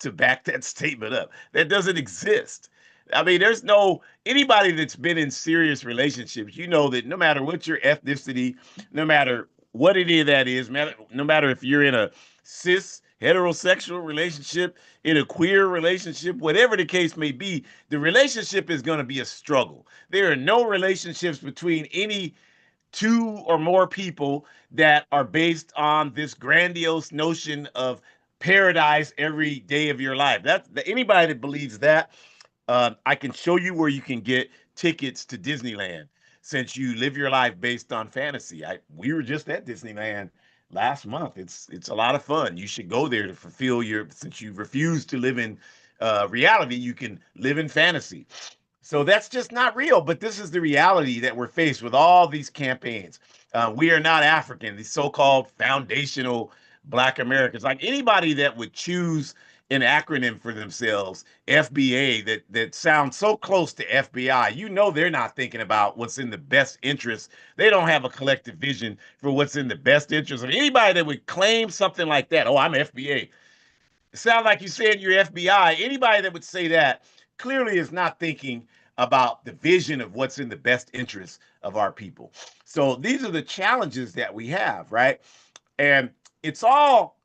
[SPEAKER 5] to back that statement up? That doesn't exist. I mean, there's no anybody that's been in serious relationships, you know that no matter what your ethnicity, no matter what it is that is, no matter if you're in a cis heterosexual relationship, in a queer relationship, whatever the case may be, the relationship is going to be a struggle. There are no relationships between any two or more people that are based on this grandiose notion of paradise every day of your life. That's anybody that believes that. I can show you where you can get tickets to Disneyland since you live your life based on fantasy. We were just at Disneyland last month. It's a lot of fun. You should go there to fulfill your since you refuse to live in reality. You can live in fantasy. So that's just not real. But this is the reality that we're faced with all these campaigns. We are not African, these so called foundational Black Americans. Like anybody that would choose an acronym for themselves, FBA, that sounds so close to FBI, you know they're not thinking about what's in the best interest. They don't have a collective vision for what's in the best interest of anybody that would claim something like that. Oh, I'm FBA. It sounds like you saying you're FBI. Anybody that would say that clearly is not thinking about the vision of what's in the best interest of our people. So these are the challenges that we have, right? And it's all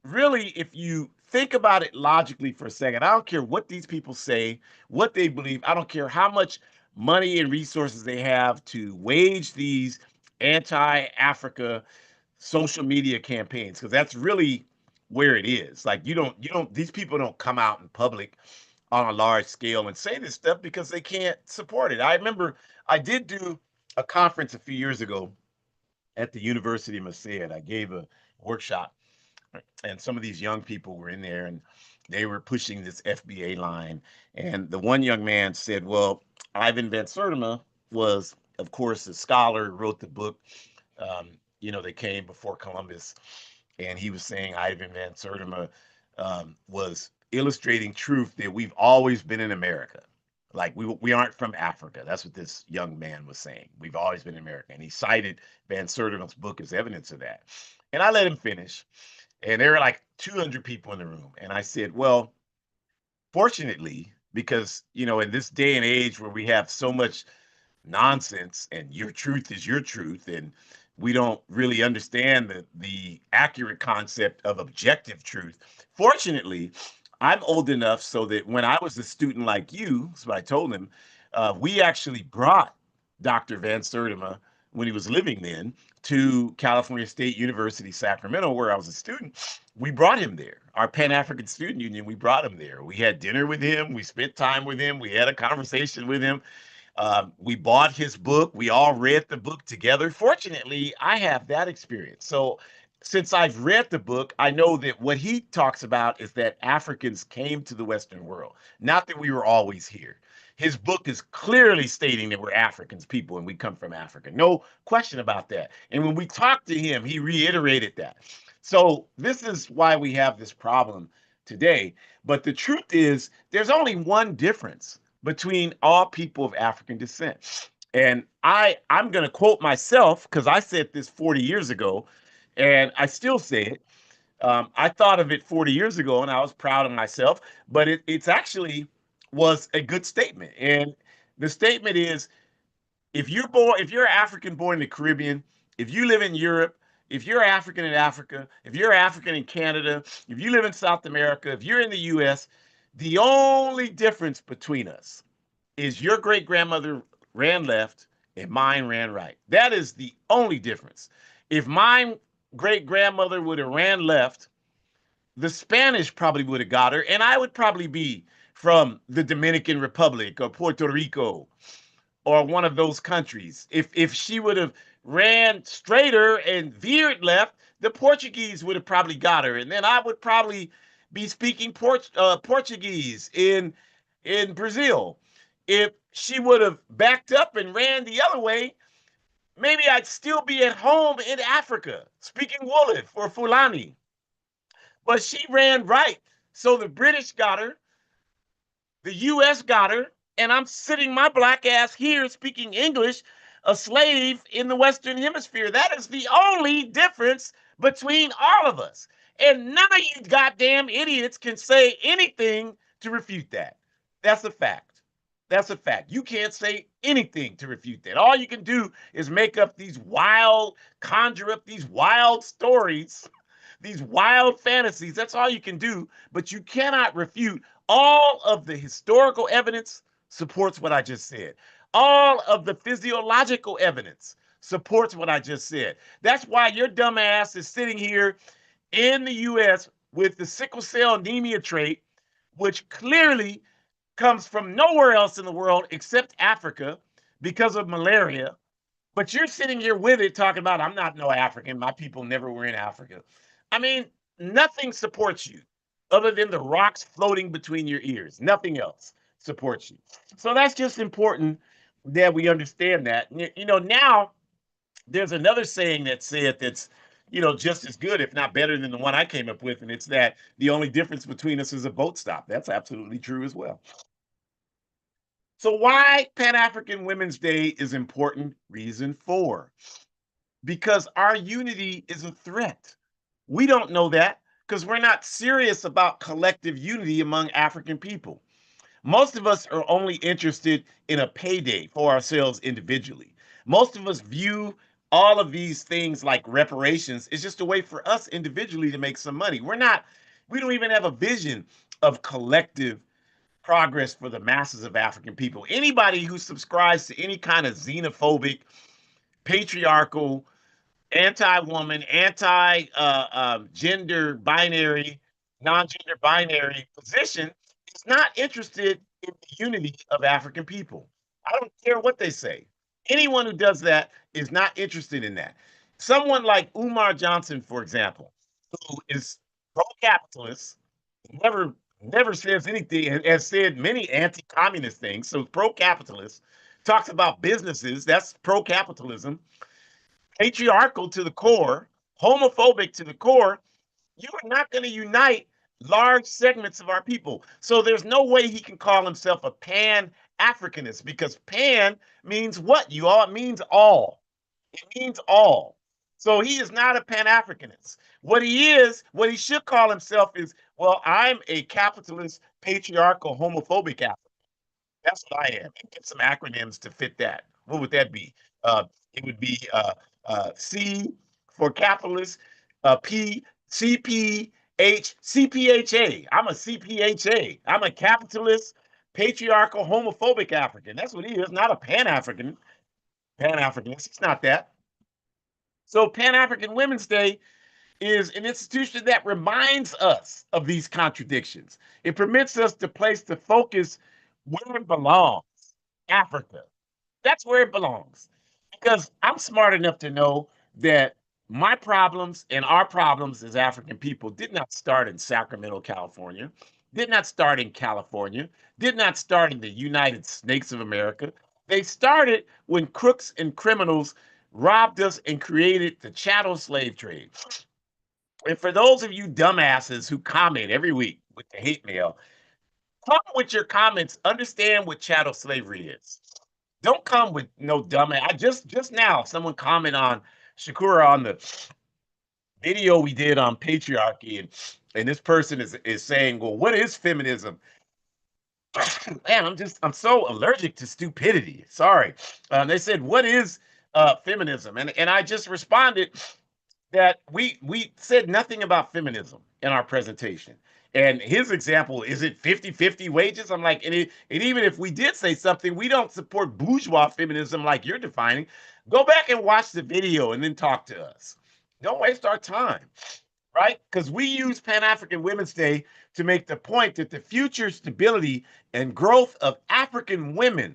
[SPEAKER 5] really, if you think about it logically for a second, I don't care what these people say, what they believe, I don't care how much money and resources they have to wage these anti-Africa social media campaigns, because that's really where it is. Like you don't these people don't come out in public on a large scale and say this stuff because they can't support it. I remember I did do a conference a few years ago at the University of Marseille. I gave a workshop, and some of these young people were in there, and they were pushing this FBA line. And the one young man said, well, Ivan Van Sertima was, of course, a scholar, wrote the book, they came before Columbus, and he was saying Ivan Van Sertima was illustrating truth that we've always been in America. Like we aren't from Africa. That's what this young man was saying. We've always been in America. And he cited Van Sertima's book as evidence of that. And I let him finish. And there were like 200 people in the room. And I said, well, fortunately, because, in this day and age where we have so much nonsense and your truth is your truth, and we don't really understand the accurate concept of objective truth. Fortunately, I'm old enough so that when I was a student like you, that's what I told him, we actually brought Dr. Van Sertima, when he was living then, to California State University, Sacramento, where I was a student. We brought him there. Our Pan African Student Union, we brought him there. We had dinner with him. We spent time with him. We had a conversation with him. We bought his book. We all read the book together. Fortunately, I have that experience. So, since I've read the book, I know that what he talks about is that Africans came to the Western world, not that we were always here. His book is clearly stating that we're Africans people and we come from Africa. No question about that. And when we talked to him, he reiterated that. So, this is why we have this problem today. But the truth is, there's only one difference between all people of African descent. And I'm going to quote myself because I said this 40 years ago, and I still say it. I thought of it 40 years ago, and I was proud of myself. But it's actually was a good statement. And the statement is: if you're African born in the Caribbean, if you live in Europe, if you're African in Africa, if you're African in Canada, if you live in South America, if you're in the U.S., the only difference between us is your great grandmother ran left and mine ran right. That is the only difference. If my great grandmother would have ran left, the Spanish probably would have got her, and I would probably be from the Dominican Republic or Puerto Rico or one of those countries. If she would have ran straighter and veered left, the Portuguese would have probably got her, and then I would probably be speaking Portuguese in Brazil. If she would have backed up and ran the other way, maybe I'd still be at home in Africa speaking Wolof or Fulani. But she ran right. So the British got her, the US got her, and I'm sitting my black ass here speaking English, a slave in the Western Hemisphere. That is the only difference between all of us. And none of you goddamn idiots can say anything to refute that. That's a fact. That's a fact. You can't say anything to refute that. All you can do is make up these wild, conjure up these wild stories, these wild fantasies. That's all you can do, but you cannot refute all of the historical evidence supports what I just said. All of the physiological evidence supports what I just said. That's why your dumb ass is sitting here in the US with the sickle cell anemia trait, which clearly comes from nowhere else in the world except Africa because of malaria. But you're sitting here with it talking about, I'm not no African. My people never were in Africa. I mean, nothing supports you other than the rocks floating between your ears. Nothing else supports you. So that's just important that we understand that. You know, now there's another saying that said that's, you know, just as good, if not better than the one I came up with. And it's that the only difference between us is a boat stop. That's absolutely true as well. So why Pan African Women's Day is important? Reason 4, because our unity is a threat. We don't know that because we're not serious about collective unity among African people. Most of us are only interested in a payday for ourselves individually. Most of us view all of these things like reparations is just a way for us individually to make some money. We don't even have a vision of collective progress for the masses of African people. Anybody who subscribes to any kind of xenophobic, patriarchal, anti-woman, anti-gender binary, non-gender binary position is not interested in the unity of African people. I don't care what they say. Anyone who does that is not interested in that. Someone like Umar Johnson, for example, who is pro-capitalist, never never says anything, has said many anti-communist things, so pro-capitalist, talks about businesses, that's pro-capitalism, patriarchal to the core, homophobic to the core. You are not going to unite large segments of our people. So there's no way he can call himself a pan-Africanist because pan means what? You all, it means all. It means all. So he is not a pan-Africanist. What he is, what he should call himself is, well, I'm a capitalist, patriarchal, homophobic African. That's what I am. And get some acronyms to fit that. What would that be? It would be C for capitalist, P, CPH, CPHA. I'm a CPHA. I'm a capitalist, patriarchal, homophobic African. That's what he is, not a Pan-African. Pan-Africanist. It's not that. So Pan-African Women's Day is an institution that reminds us of these contradictions. It permits us to place the focus where it belongs, Africa. That's where it belongs. Because I'm smart enough to know that my problems and our problems as African people did not start in Sacramento, California, did not start in California, did not start in the United Snakes of America. They started when crooks and criminals robbed us and created the chattel slave trade. And for those of you dumbasses who comment every week with the hate mail, come with your comments. Understand what chattel slavery is. Don't come with no dumb. I just now someone comment on Shakura on the video we did on patriarchy, and this person is saying, well, what is feminism? Man, I'm so allergic to stupidity. Sorry. They said, what is feminism? And I just responded that we said nothing about feminism in our presentation. And his example, is it 50-50 wages? I'm like, and even if we did say something, we don't support bourgeois feminism like you're defining. Go back and watch the video and then talk to us. Don't waste our time, right? Because we use Pan African Women's Day to make the point that the future stability and growth of African women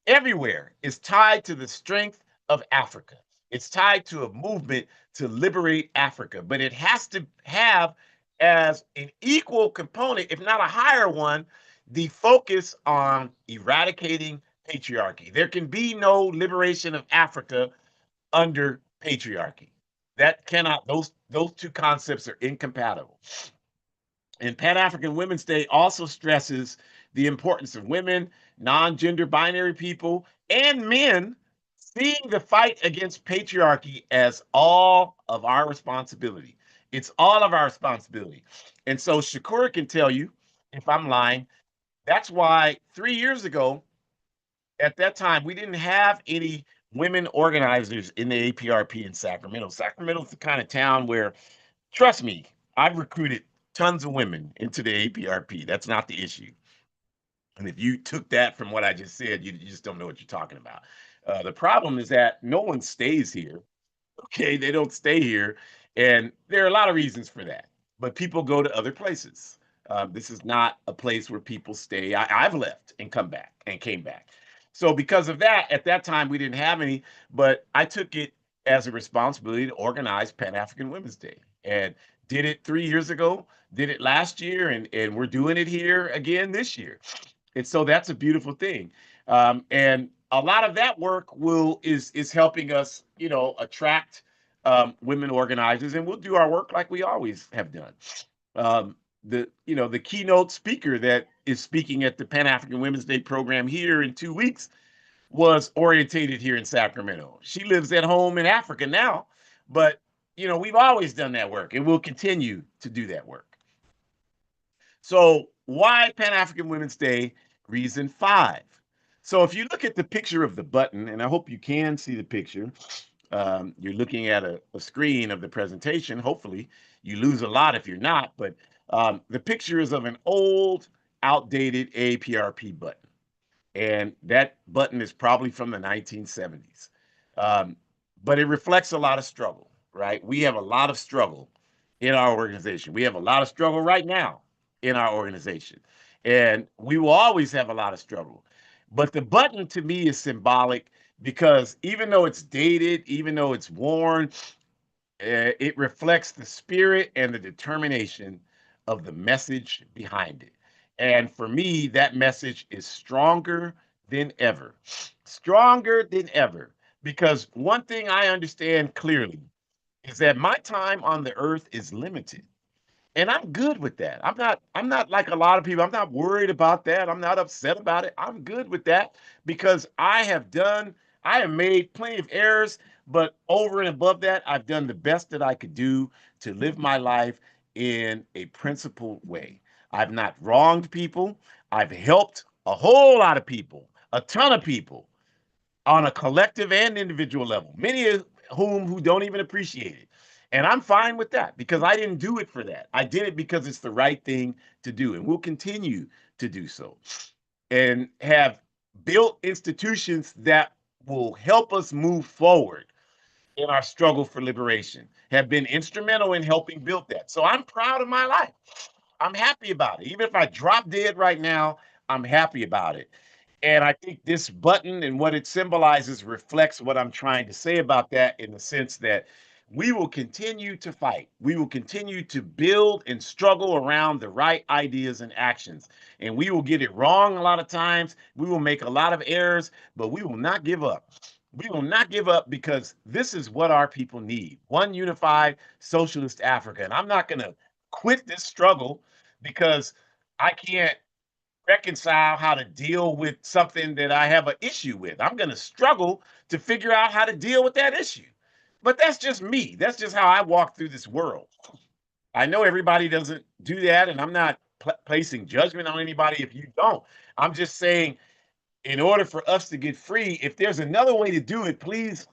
[SPEAKER 5] everywhere is tied to the strength of Africa. It's tied to a movement to liberate Africa, but it has to have as an equal component, if not a higher one, the focus on eradicating patriarchy. There can be no liberation of Africa under patriarchy. That cannot, those two concepts are incompatible. And Pan African Women's Day also stresses the importance of women, non gender binary people, and men seeing the fight against patriarchy as all of our responsibility. It's all of our responsibility. And so Shakur can tell you if I'm lying. That's why 3 years ago, at that time, we didn't have any women organizers in the APRP in Sacramento. Sacramento's the kind of town where, trust me, I've recruited tons of women into the APRP. That's not the issue. And if you took that from what I just said, you just don't know what you're talking about. The problem is that no one stays here. Okay, they don't stay here, and there are a lot of reasons for that. But people go to other places. This is not a place where people stay. I've left and come back and came back. So because of that, at that time we didn't have any, but I took it as a responsibility to organize Pan African Women's Day and did it 3 years ago, did it last year, and we're doing it here again this year. And so that's a beautiful thing. And a lot of that work is helping us, attract women organizers, and we'll do our work like we always have done. The keynote speaker that is speaking at the Pan African Women's Day program here in 2 weeks was orientated here in Sacramento. She lives at home in Africa now, but we've always done that work, and we'll continue to do that work. So, why Pan African Women's Day? Reason 5. So, if you look at the picture of the button, and I hope you can see the picture, you're looking at a screen of the presentation. Hopefully, you lose a lot if you're not, but the picture is of an old, outdated APRP button. And that button is probably from the 1970s. Um, but it reflects a lot of struggle, right? We have a lot of struggle in our organization. We have a lot of struggle right now in our organization. And we will always have a lot of struggle. But the button to me is symbolic because even though it's dated, even though it's worn, it reflects the spirit and the determination of the message behind it. And for me, that message is stronger than ever. Stronger than ever. Because one thing I understand clearly is that my time on the earth is limited. And I'm good with that. I'm not like a lot of people. I'm not worried about that. I'm not upset about it. I'm good with that because I have made plenty of errors, but over and above that, I've done the best that I could do to live my life in a principled way. I've not wronged people. I've helped a whole lot of people, a ton of people on a collective and individual level, many of whom who don't even appreciate it. And I'm fine with that because I didn't do it for that. I did it because it's the right thing to do, and we'll continue to do so. And have built institutions that will help us move forward in our struggle for liberation, have been instrumental in helping build that. So I'm proud of my life. I'm happy about it. Even if I drop dead right now, I'm happy about it. And I think this button and what it symbolizes reflects what I'm trying to say about that in the sense that we will continue to fight. We will continue to build and struggle around the right ideas and actions. And we will get it wrong a lot of times. We will make a lot of errors, but we will not give up. We will not give up because this is what our people need. One unified socialist Africa. And I'm not going to quit this struggle because I can't reconcile how to deal with something that I have an issue with. I'm going to struggle to figure out how to deal with that issue. But that's just me. That's just how I walk through this world. I know everybody doesn't do that, and I'm not placing judgment on anybody if you don't. I'm just saying, in order for us to get free, if there's another way to do it, please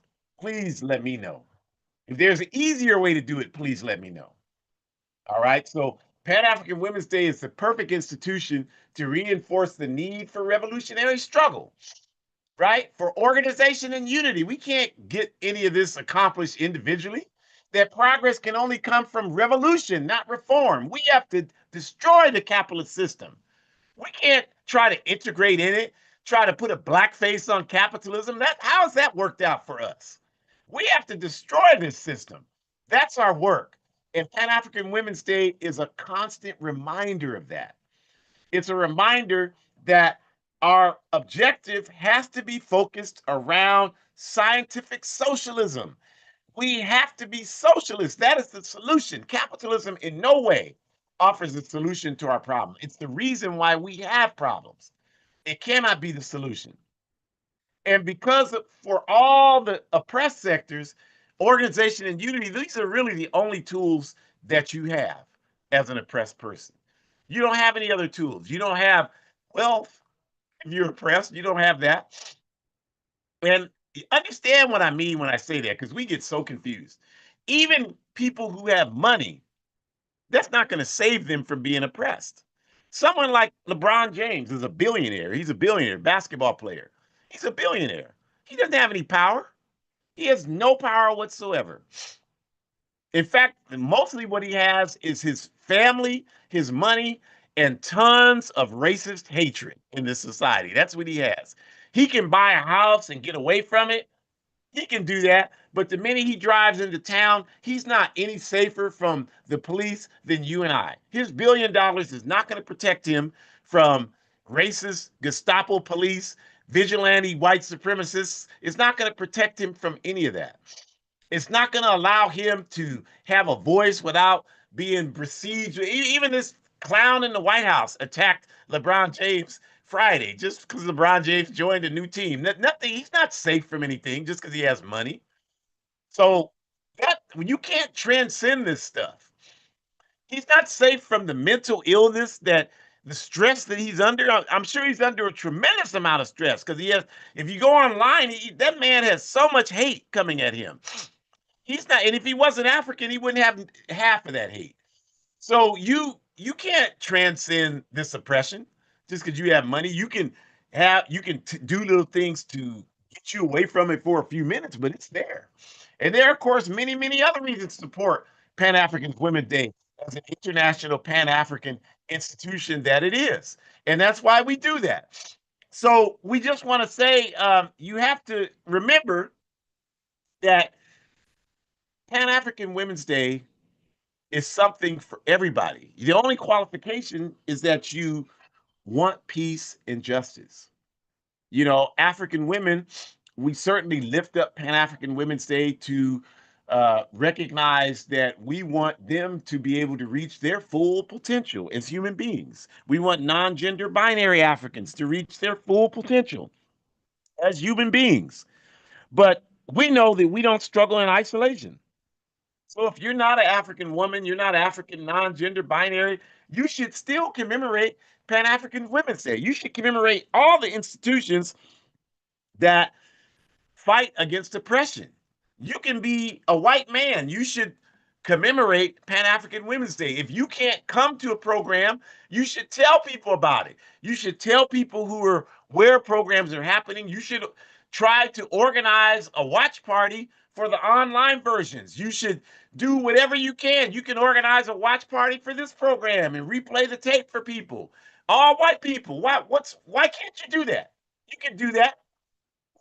[SPEAKER 5] let me know. If there's an easier way to do it, please let me know. All right. So Pan African Women's Day is the perfect institution to reinforce the need for revolutionary struggle, right? For organization and unity. We can't get any of this accomplished individually. that progress can only come from revolution, not reform. We have to destroy the capitalist system. We can't try to integrate in it, try to put a black face on capitalism. How has that worked out for us? We have to destroy this system. That's our work. And Pan African Women's Day is a constant reminder of that. It's a reminder that our objective has to be focused around scientific socialism. We have to be socialists. That is the solution. Capitalism in no way offers a solution to our problem. It's the reason why we have problems. It cannot be the solution. And for all the oppressed sectors, organization and unity, these are really the only tools that you have as an oppressed person. You don't have any other tools. You don't have wealth if you're oppressed. You don't have that. And understand what I mean when I say that, because we get so confused. Even people who have money, that's not going to save them from being oppressed. Someone like LeBron James is a billionaire. He's a billionaire basketball player. He's a billionaire. He doesn't have any power. He has no power whatsoever. In fact, mostly what he has is his family, his money, and tons of racist hatred in this society. That's what he has. He can buy a house and get away from it. He can do that. But the minute he drives into town, he's not any safer from the police than you and I. His $1 billion is not going to protect him from racist Gestapo police, vigilante white supremacists. It's not going to protect him from any of that. It's not going to allow him to have a voice without being besieged. Even this clown in the White House attacked LeBron James Friday just because LeBron James joined a new team. Nothing. He's not safe from anything just because he has money. So that you can't transcend this stuff. He's not safe from the mental illness that the stress that he's under. I'm sure he's under a tremendous amount of stress because he has. If you go online, that man has so much hate coming at him. He's not, and if he wasn't African, he wouldn't have half of that hate. So you can't transcend this oppression just because you have money. You can do little things to get you away from it for a few minutes, but it's there. And there are, of course, many other reasons to support Pan African Women's Day as an international Pan African institution that it is, and that's why we do that. So we just want to say you have to remember that Pan African Women's Day is something for everybody. The only qualification is that you want peace and justice. African women, we certainly lift up Pan African Women's Day to recognize that we want them to be able to reach their full potential as human beings. We want non gender binary Africans to reach their full potential as human beings. But we know that we don't struggle in isolation. So if you're not an African woman, you're not African non-gender binary, you should still commemorate Pan African Women's Day. You should commemorate all the institutions that fight against oppression. You can be a white man. You should commemorate Pan African Women's Day. If you can't come to a program, you should tell people about it. You should tell people where programs are happening. You should try to organize a watch party for the online versions. You should do whatever you can. You can organize a watch party for this program and replay the tape for people. All white people. Why can't you do that? You can do that.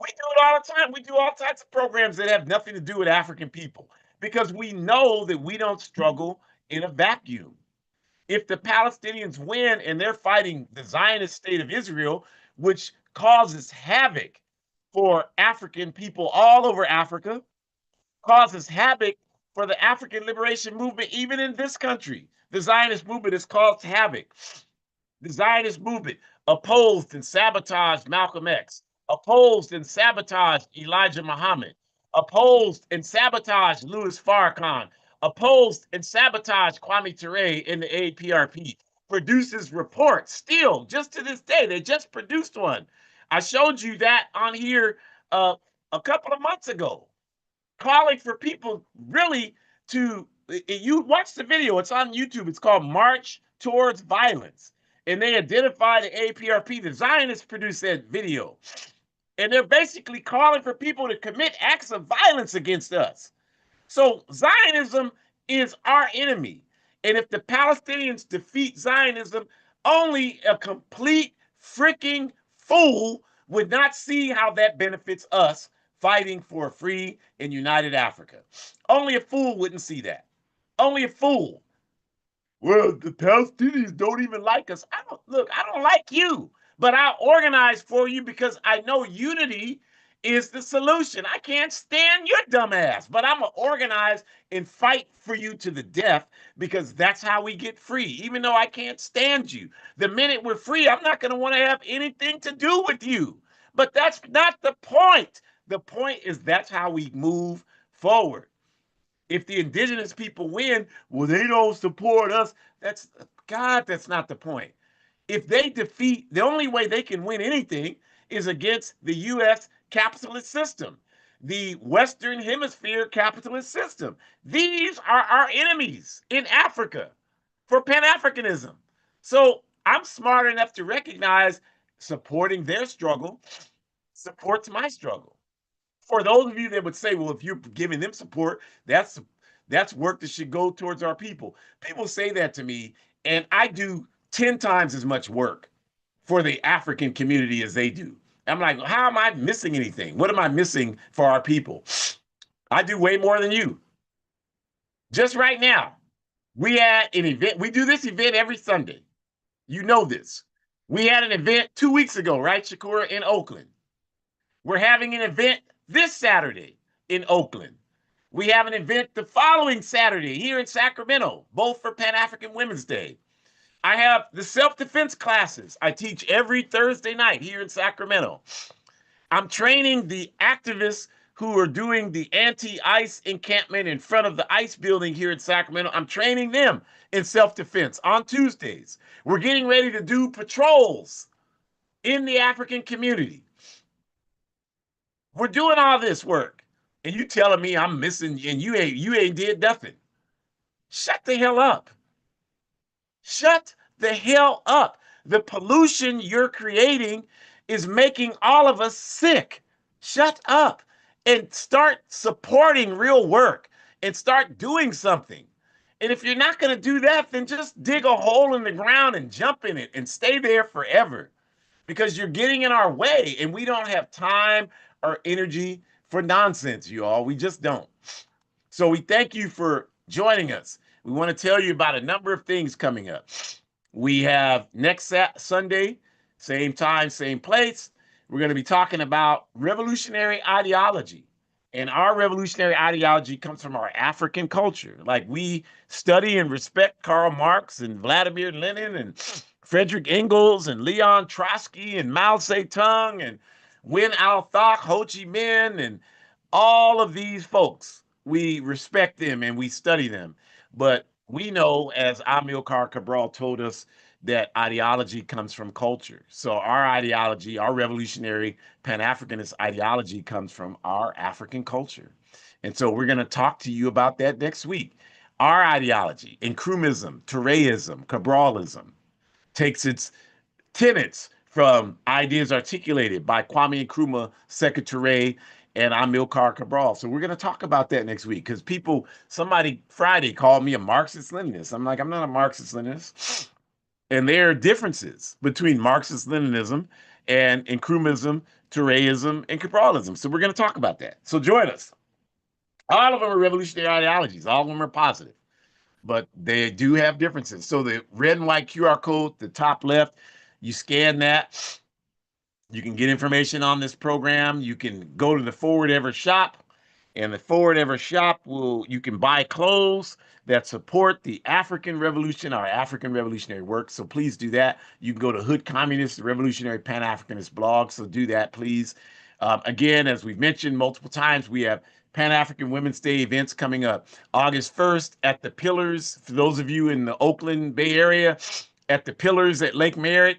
[SPEAKER 5] We do it all the time. We do all types of programs that have nothing to do with African people because we know that we don't struggle in a vacuum. If the Palestinians win and they're fighting the Zionist state of Israel, which causes havoc for African people all over Africa, causes havoc for the African liberation movement, even in this country. The Zionist movement has caused havoc. The Zionist movement opposed and sabotaged Malcolm X, opposed and sabotaged Elijah Muhammad, opposed and sabotaged Louis Farrakhan, opposed and sabotaged Kwame Ture in the APRP, produces reports still, just to this day. They just produced one. I showed you that on here a couple of months ago, calling for people really you watch the video, it's on YouTube. It's called March Towards Violence. And they identify the APRP, the Zionists produced that video. And they're basically calling for people to commit acts of violence against us. So Zionism is our enemy. And if the Palestinians defeat Zionism, only a complete freaking fool would not see how that benefits us fighting for a free and united Africa. Only a fool wouldn't see that. Only a fool. Well, the Palestinians don't even like us. I don't like you, but I'll organize for you because I know unity is the solution. I can't stand your dumb ass, but I'm gonna organize and fight for you to the death because that's how we get free. Even though I can't stand you, the minute we're free, I'm not gonna want to have anything to do with you. But that's not the point. The point is that's how we move forward. If the indigenous people win, well, they don't support us. That's God, that's not the point. If they defeat, the only way they can win anything is against the US capitalist system, the Western Hemisphere capitalist system. These are our enemies in Africa for Pan Africanism. So I'm smart enough to recognize supporting their struggle supports my struggle. For those of you that would say, well, if you're giving them support, that's work that should go towards our people. People say that to me, and I do 10 times as much work for the African community as they do. I'm like, how am I missing anything? What am I missing for our people? I do way more than you. Just right now, we had an event. We do this event every Sunday. You know this. We had an event 2 weeks ago, right, Shakura, in Oakland. We're having an event this Saturday in Oakland. We have an event the following Saturday here in Sacramento, both for Pan African Women's Day. I have the self-defense classes I teach every Thursday night here in Sacramento. I'm training the activists who are doing the anti-ICE encampment in front of the ICE building here in Sacramento. I'm training them in self-defense on Tuesdays. We're getting ready to do patrols in the African community. We're doing all this work, and you telling me I'm missing, and you ain't did nothing. Shut the hell up. Shut the hell up. The pollution you're creating is making all of us sick. Shut up and start supporting real work and start doing something. And if you're not going to do that, then just dig a hole in the ground and jump in it and stay there forever because you're getting in our way and we don't have time or energy for nonsense, you all. We just don't. So we thank you for joining us. We want to tell you about a number of things coming up. We have next Sunday, same time, same place. We're going to be talking about revolutionary ideology. And our revolutionary ideology comes from our African culture. Like we study and respect Karl Marx and Vladimir Lenin and Frederick Engels and Leon Trotsky and Mao Zedong and Wen Al-Thak, Ho Chi Minh, and all of these folks. We respect them and we study them. But we know, as Amilcar Cabral told us, that ideology comes from culture. So our ideology, our revolutionary Pan-Africanist ideology comes from our African culture. And so we're going to talk to you about that next week. Our ideology, Nkrumahism, Touréism, Cabralism, takes its tenets from ideas articulated by Kwame Nkrumah, Sekou and Amilcar Cabral. So we're going to talk about that next week because somebody Friday called me a Marxist-Leninist. I'm like, I'm not a Marxist-Leninist. And there are differences between Marxist-Leninism and Nkrumahism, Touréism, and Cabralism. So we're going to talk about that. So join us. All of them are revolutionary ideologies. All of them are positive, but they do have differences. So the red and white QR code, the top left, you scan that. You can get information on this program. You can go to the Forward Ever shop, and the Forward Ever shop you can buy clothes that support the African Revolution, our African revolutionary work. So please do that. You can go to Hood Communist, the Revolutionary Pan-Africanist blog. So do that, please. Again, as we've mentioned multiple times, we have Pan-African Women's Day events coming up August 1st at the Pillars. For those of you in the Oakland Bay Area, at the Pillars at Lake Merritt,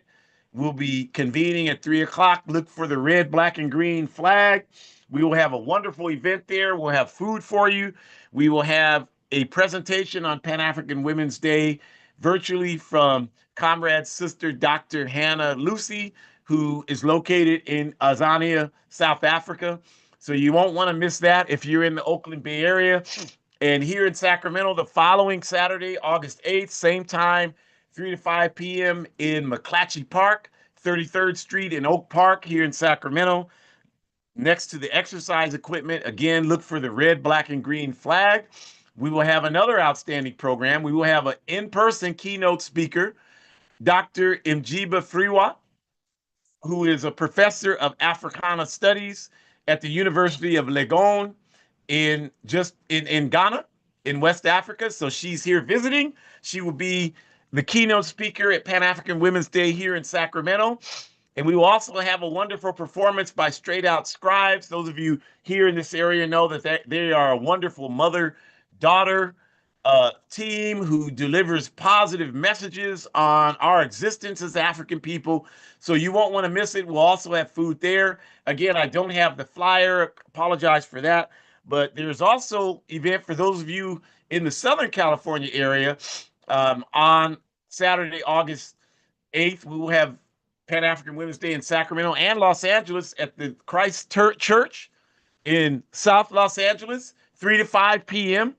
[SPEAKER 5] we'll be convening at 3 o'clock. Look for the red, black, and green flag. We will have a wonderful event there. We'll have food for you. We will have a presentation on Pan-African Women's Day virtually from comrade sister Dr. Hannah Lucy, who is located in Azania, South Africa. So you won't want to miss that if you're in the Oakland Bay Area. And here in Sacramento, the following Saturday, August 8th, same time, 3 to 5 p.m. in McClatchy Park, 33rd Street in Oak Park here in Sacramento, next to the exercise equipment. Again, look for the red, black, and green flag. We will have another outstanding program. We will have an in-person keynote speaker, Dr. Mjiba Friwa, who is a professor of Africana Studies at the University of Legon in Ghana, in West Africa. So she's here visiting. She will be the keynote speaker at Pan African Women's Day here in Sacramento. And we will also have a wonderful performance by Straight Out Scribes. Those of you here in this area know that they are a wonderful mother-daughter team who delivers positive messages on our existence as African people. So you won't want to miss it. We'll also have food there. Again, I don't have the flyer. Apologize for that. But there's also event for those of you in the Southern California area on Saturday, August 8th. We will have Pan African Women's Day in Sacramento and Los Angeles at the Christ Church in South Los Angeles, 3 to 5 p.m.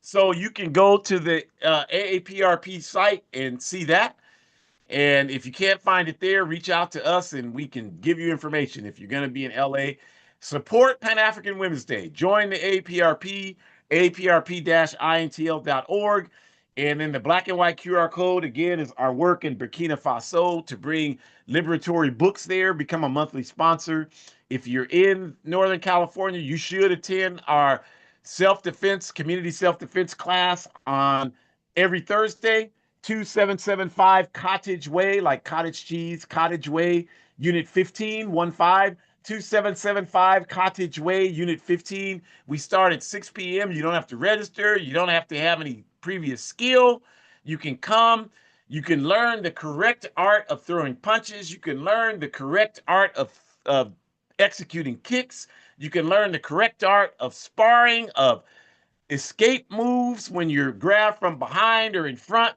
[SPEAKER 5] So you can go to the AAPRP site and see that. And if you can't find it there, reach out to us and we can give you information. If you're going to be in LA, support Pan African Women's Day. Join the AAPRP, AAPRP-intl.org. And then the black and white QR code, again, is our work in Burkina Faso to bring liberatory books there. Become a monthly sponsor. If you're in Northern California, you should attend our self-defense, community self-defense class on every Thursday, 2775 Cottage Way, like cottage cheese, Cottage Way, Unit 15, 2775 Cottage Way, Unit 15. We start at 6 p.m. You don't have to register. You don't have to have any previous skill. You can come. You can learn the correct art of throwing punches. You can learn the correct art of executing kicks. You can learn the correct art of sparring, of escape moves when you're grabbed from behind or in front.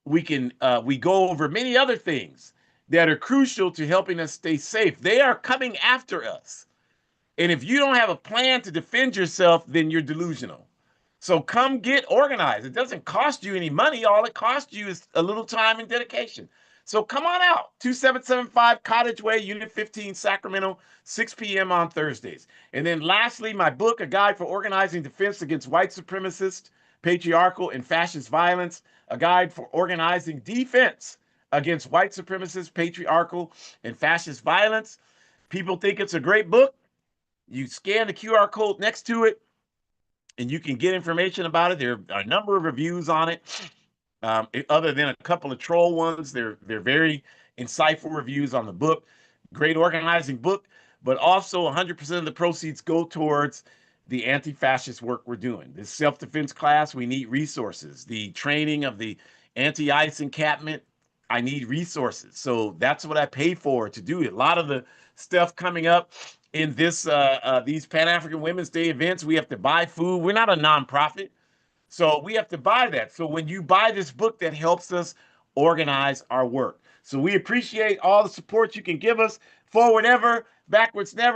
[SPEAKER 5] We go over many other things that are crucial to helping us stay safe. They are coming after us. And if you don't have a plan to defend yourself, then you're delusional. So come get organized. It doesn't cost you any money. All it costs you is a little time and dedication. So come on out. 2775 Cottage Way, Unit 15, Sacramento, 6 p.m. on Thursdays. And then lastly, my book, A Guide for Organizing Defense Against White Supremacist, Patriarchal, and Fascist Violence, A Guide for Organizing Defense Against White Supremacist, Patriarchal, and Fascist Violence. People think it's a great book. You scan the QR code next to it, and you can get information about it. There are a number of reviews on it. Other than a couple of troll ones, they're very insightful reviews on the book. Great organizing book, but also 100% of the proceeds go towards the anti-fascist work we're doing. This self-defense class, we need resources. The training of the anti-ICE encampment, I need resources. So that's what I pay for to do it. A lot of the stuff coming up in this these Pan-African Women's Day events, we have to buy food. We're not a nonprofit. So we have to buy that. So when you buy this book, that helps us organize our work. So we appreciate all the support you can give us. Forward ever, backwards never.